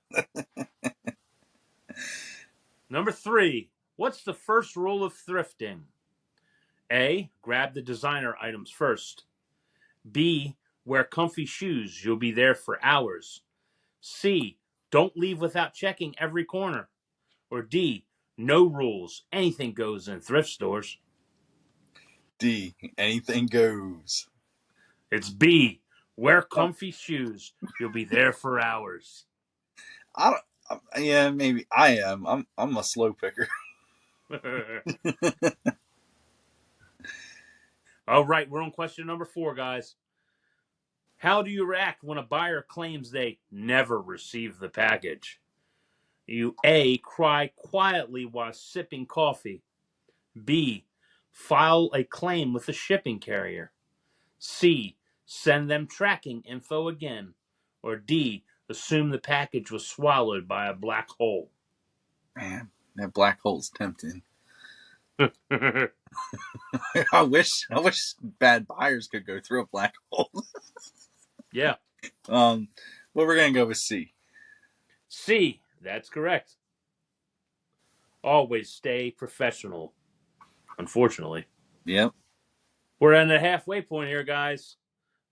Number 3. What's the first rule of thrifting? A, grab the designer items first. B, wear comfy shoes. You'll be there for hours. C, don't leave without checking every corner. Or D, no rules. Anything goes in thrift stores. D, anything goes. It's B, wear comfy shoes. You'll be there for hours. I don't. Yeah, maybe I am. I'm a slow picker. All right, we're on question number 4, guys. How do you react when a buyer claims they never received the package? You A, cry quietly while sipping coffee. B, file a claim with the shipping carrier. C, send them tracking info again. Or D, assume the package was swallowed by a black hole. Man, that black hole's tempting. I wish bad buyers could go through a black hole. Yeah. But we're gonna go with C. C, that's correct. Always stay professional, unfortunately. Yep. We're at the halfway point here, guys.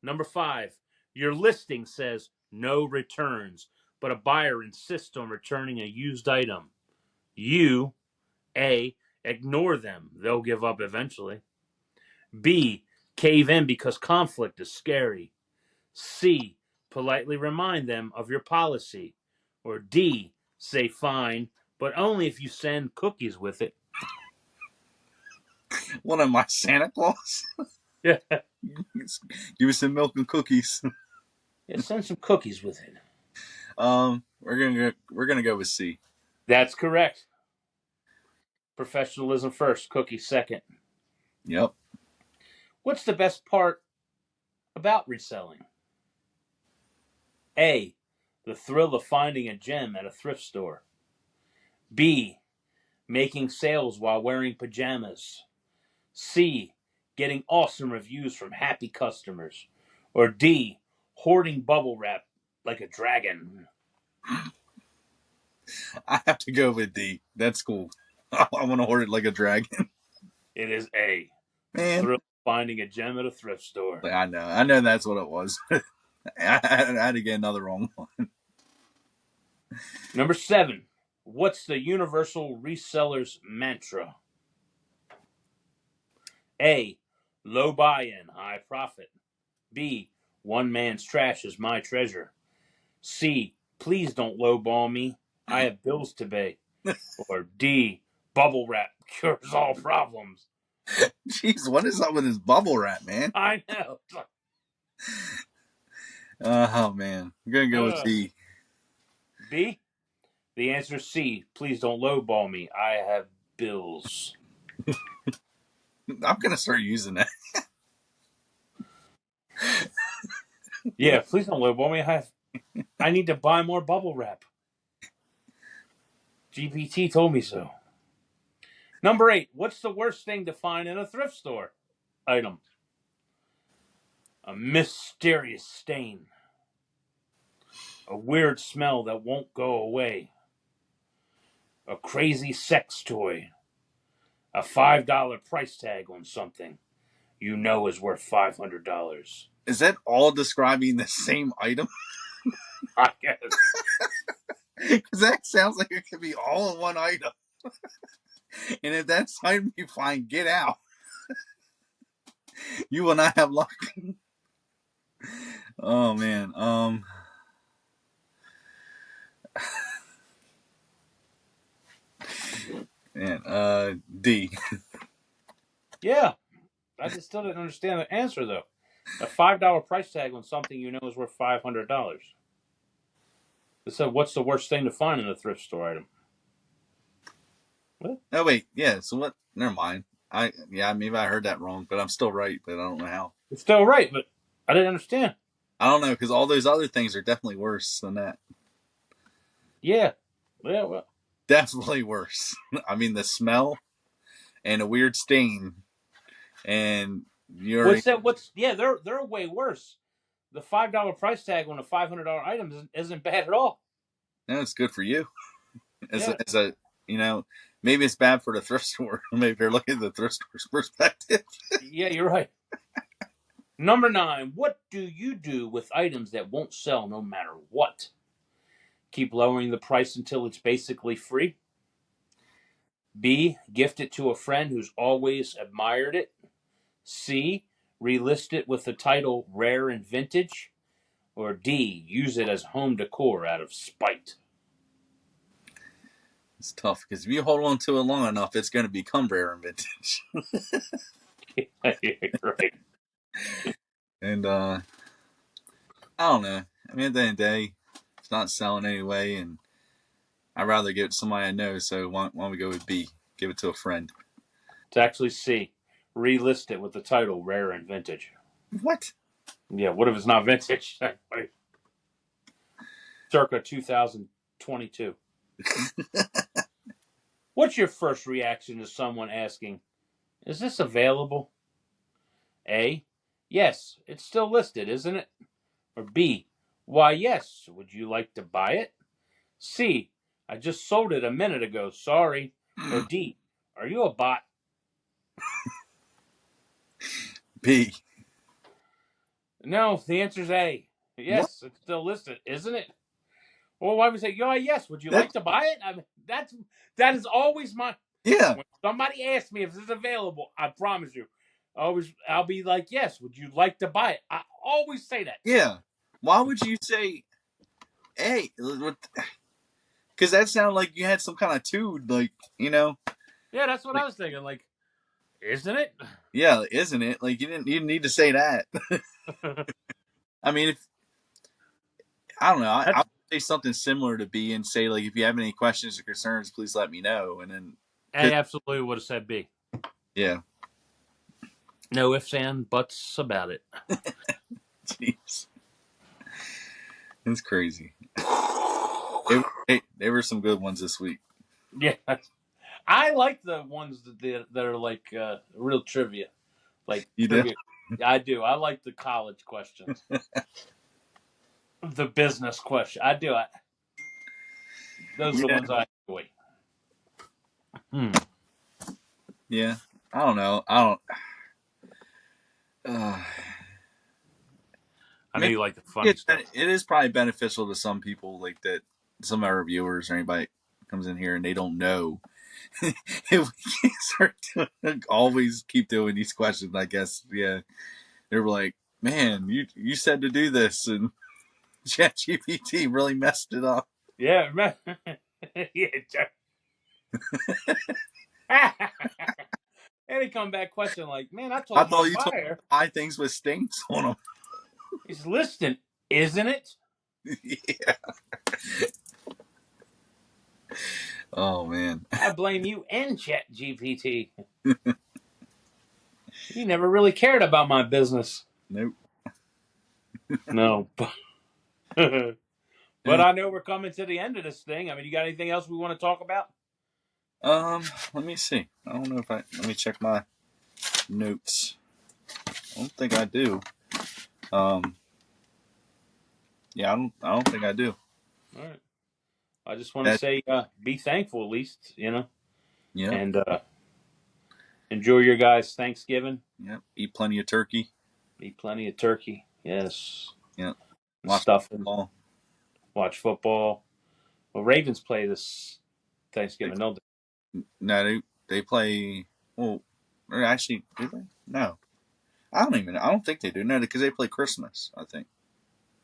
Number 5, your listing says no returns, but a buyer insists on returning a used item. You, A, ignore them. They'll give up eventually. B. Cave in because conflict is scary. C. Politely remind them of your policy. Or D. Say fine, but only if you send cookies with it. What am I, Santa Claus? Yeah, Give me some milk and cookies. send some cookies with it. We're gonna go with C. That's correct. Professionalism first, cookies second. Yep. What's the best part about reselling? A. The thrill of finding a gem at a thrift store. B. Making sales while wearing pajamas. C. Getting awesome reviews from happy customers. Or D. Hoarding bubble wrap like a dragon. I have to go with D. That's cool. I want to hoard it like a dragon. It is A. The Man, thrill of finding a gem at a thrift store. I know that's what it was. I had to get another wrong one. Number 7. What's the universal reseller's mantra? A. Low buy-in, high profit. B. One man's trash is my treasure. C. Please don't lowball me. I have bills to pay. Or D. Bubble wrap cures all problems. Jeez, what is up with this bubble wrap, man? I know. Oh man, I'm gonna go with D. B. The answer is C. Please don't lowball me. I have bills. I'm gonna start using that. Yeah, please don't lowball me. I need to buy more bubble wrap. GPT told me so. Number 8. What's the worst thing to find in a thrift store item? A mysterious stain. A weird smell that won't go away. A crazy sex toy. A $5 price tag on something you know is worth $500. Is that all describing the same item? I guess. Because that sounds like it could be all in one item. And if that's item you find, get out. You will not have luck. Oh man. Man. D. Yeah, I just still didn't understand the answer though. A $5 price tag on something you know is worth $500. It said, "What's the worst thing to find in a thrift store item?" What? Oh wait, yeah. So what? Never mind. Maybe I heard that wrong, but I'm still right. But I don't know how. It's still right, but I didn't understand. I don't know because all those other things are definitely worse than that. Yeah, yeah. Well, Definitely worse. I mean, the smell and a weird stain, and you're what's that? What's yeah? They're way worse. The $5 price tag on a $500 item isn't bad at all. it's good for you Yeah, as a you know maybe it's bad for the thrift store. Maybe they're looking at the thrift store's perspective. yeah, you're right. Number 9. What do you do with items that won't sell no matter what? Keep lowering the price until it's basically free. B. Gift it to a friend who's always admired it. C. Relist it with the title rare and vintage. Or D. Use it as home decor out of spite. It's tough because if you hold on to it long enough, it's going to become rare and vintage. Right. And I don't know. I mean, at the end of the day, it's not selling anyway, and I'd rather give it to somebody I know. So why don't we go with B? Give it to a friend. It's actually C. Relist it with the title rare and vintage. What? Yeah, what if it's not vintage? Circa 2022. What's your first reaction to someone asking, "Is this available?" A. Yes, it's still listed, isn't it? Or B. Why, yes, would you like to buy it? C. I just sold it a minute ago, sorry. Or D. Are you a bot? B. No, the answer's A. What? Yes, it's still listed, isn't it? Well, why would we say, "Yeah, yes, would you That? like to buy it?" I mean, that is always my Yeah. when somebody asks me if this is available, I promise you, I'll be like, yes. Would you like to buy it? I always say that. Yeah. Why would you say, hey? Because that sounded like you had some kind of tude, like, Yeah, that's what I like, was thinking. Like, isn't it? yeah, isn't it? Like, you didn't need to say that. I mean, if I don't know, I That's, would say something similar to B and say, like, if you have any questions or concerns, please let me know. And then, I cause, absolutely would have said B. yeah, No ifs and buts about it. jeez, it's crazy. Yeah, They were some good ones this week. I like the ones that are like real trivia, like You do? trivia. I do. I like the college questions, the business question. I do. Those are the Yeah, ones I enjoy. Hmm. yeah. I don't know. I don't. Uh, I know maybe you like the funny stuff. it is probably beneficial to some people, like that. Some of our viewers or anybody comes in here and they don't know. If we can start to always keep doing these questions, I guess, yeah, they're like, man, you said to do this, and ChatGPT really messed it up. Yeah, yeah. Any comeback question like, man, I I told my thought you told me buyer to buy things with stains on he's listing, isn't it? them. Yeah. Oh man. I blame you and Chat GPT. You never really cared about my business. Nope. No. But Yeah. I know we're coming to the end of this thing. I mean, you got anything else we want to talk about? Let me see. I don't know if I. Let me check my notes. I don't think I do. Um, yeah, I don't think I do. All right. I just want to That, say, be thankful at least, yeah, and enjoy your guys' Thanksgiving. yeah. Eat plenty of turkey. Eat plenty of turkey. Yes. Yeah. And Watch stuffing. football. Watch football. Well, Ravens play this They Thanksgiving, don't they? no, they play. Well, or actually, do they? No, I don't even. I don't think they do. No, because they play Christmas. I think.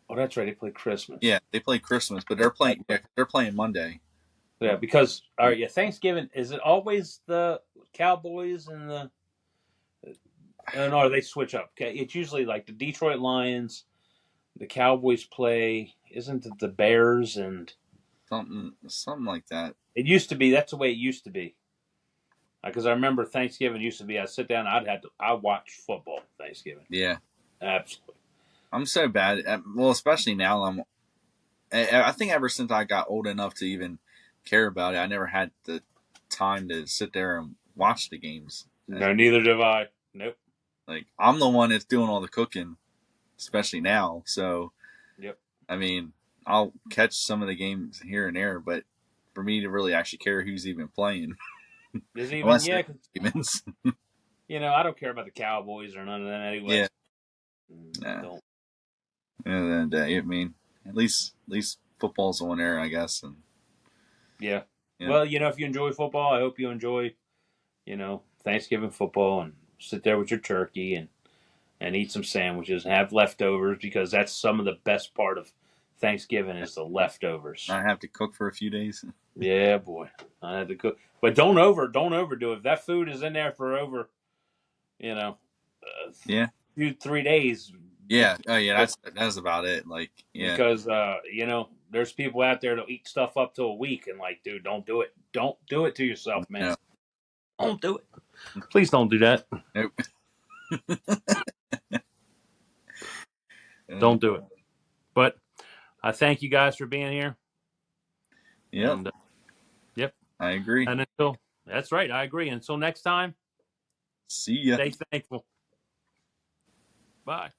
Oh, that's right. They play Christmas. Yeah, they play Christmas, but they're That's playing. Yeah, right. they're playing Monday. Yeah, because all right, yeah, Thanksgiving is it always the Cowboys and the no, they switch up. Okay, it's usually like the Detroit Lions, the Cowboys play. Isn't it the Bears and Something like that. it used to be. That's the way it used to be. Because I remember Thanksgiving used to be. I'd sit down. I watch football Thanksgiving. Yeah, Absolutely. I'm so bad. Well, especially now. I think ever since I got old enough to even care about it, I never had the time to sit there and watch the games. No, neither do I. Nope. Like I'm the one that's doing all the cooking, especially now. So Yep. I mean, I'll catch some of the games here and there, but for me to really actually care who's even playing, There's even unless yeah, they're 'cause, humans. I don't care about the Cowboys or none of that anyway. Yeah, I nah. don't. And then I mean, at least football's on there, I guess, and Yeah. yeah, Well, if you enjoy football, I hope you enjoy, Thanksgiving football and sit there with your turkey and eat some sandwiches and have leftovers because that's some of the best part of Thanksgiving is the leftovers. I have to cook for a few days. Yeah, boy. I had to cook. But don't overdo it. If that food is in there for over, you know, Yeah, 2-3 days, yeah, oh yeah, that's about it. Like, yeah, because there's people out there that eat stuff up to a week and like, dude, don't do it. Don't do it to yourself, man. no, Don't do it. Please don't do that. nope. Don't do it. But I thank you guys for being here. Yep, And yep. I agree. And until that's right, I agree. Until next time, See ya. stay thankful. Bye.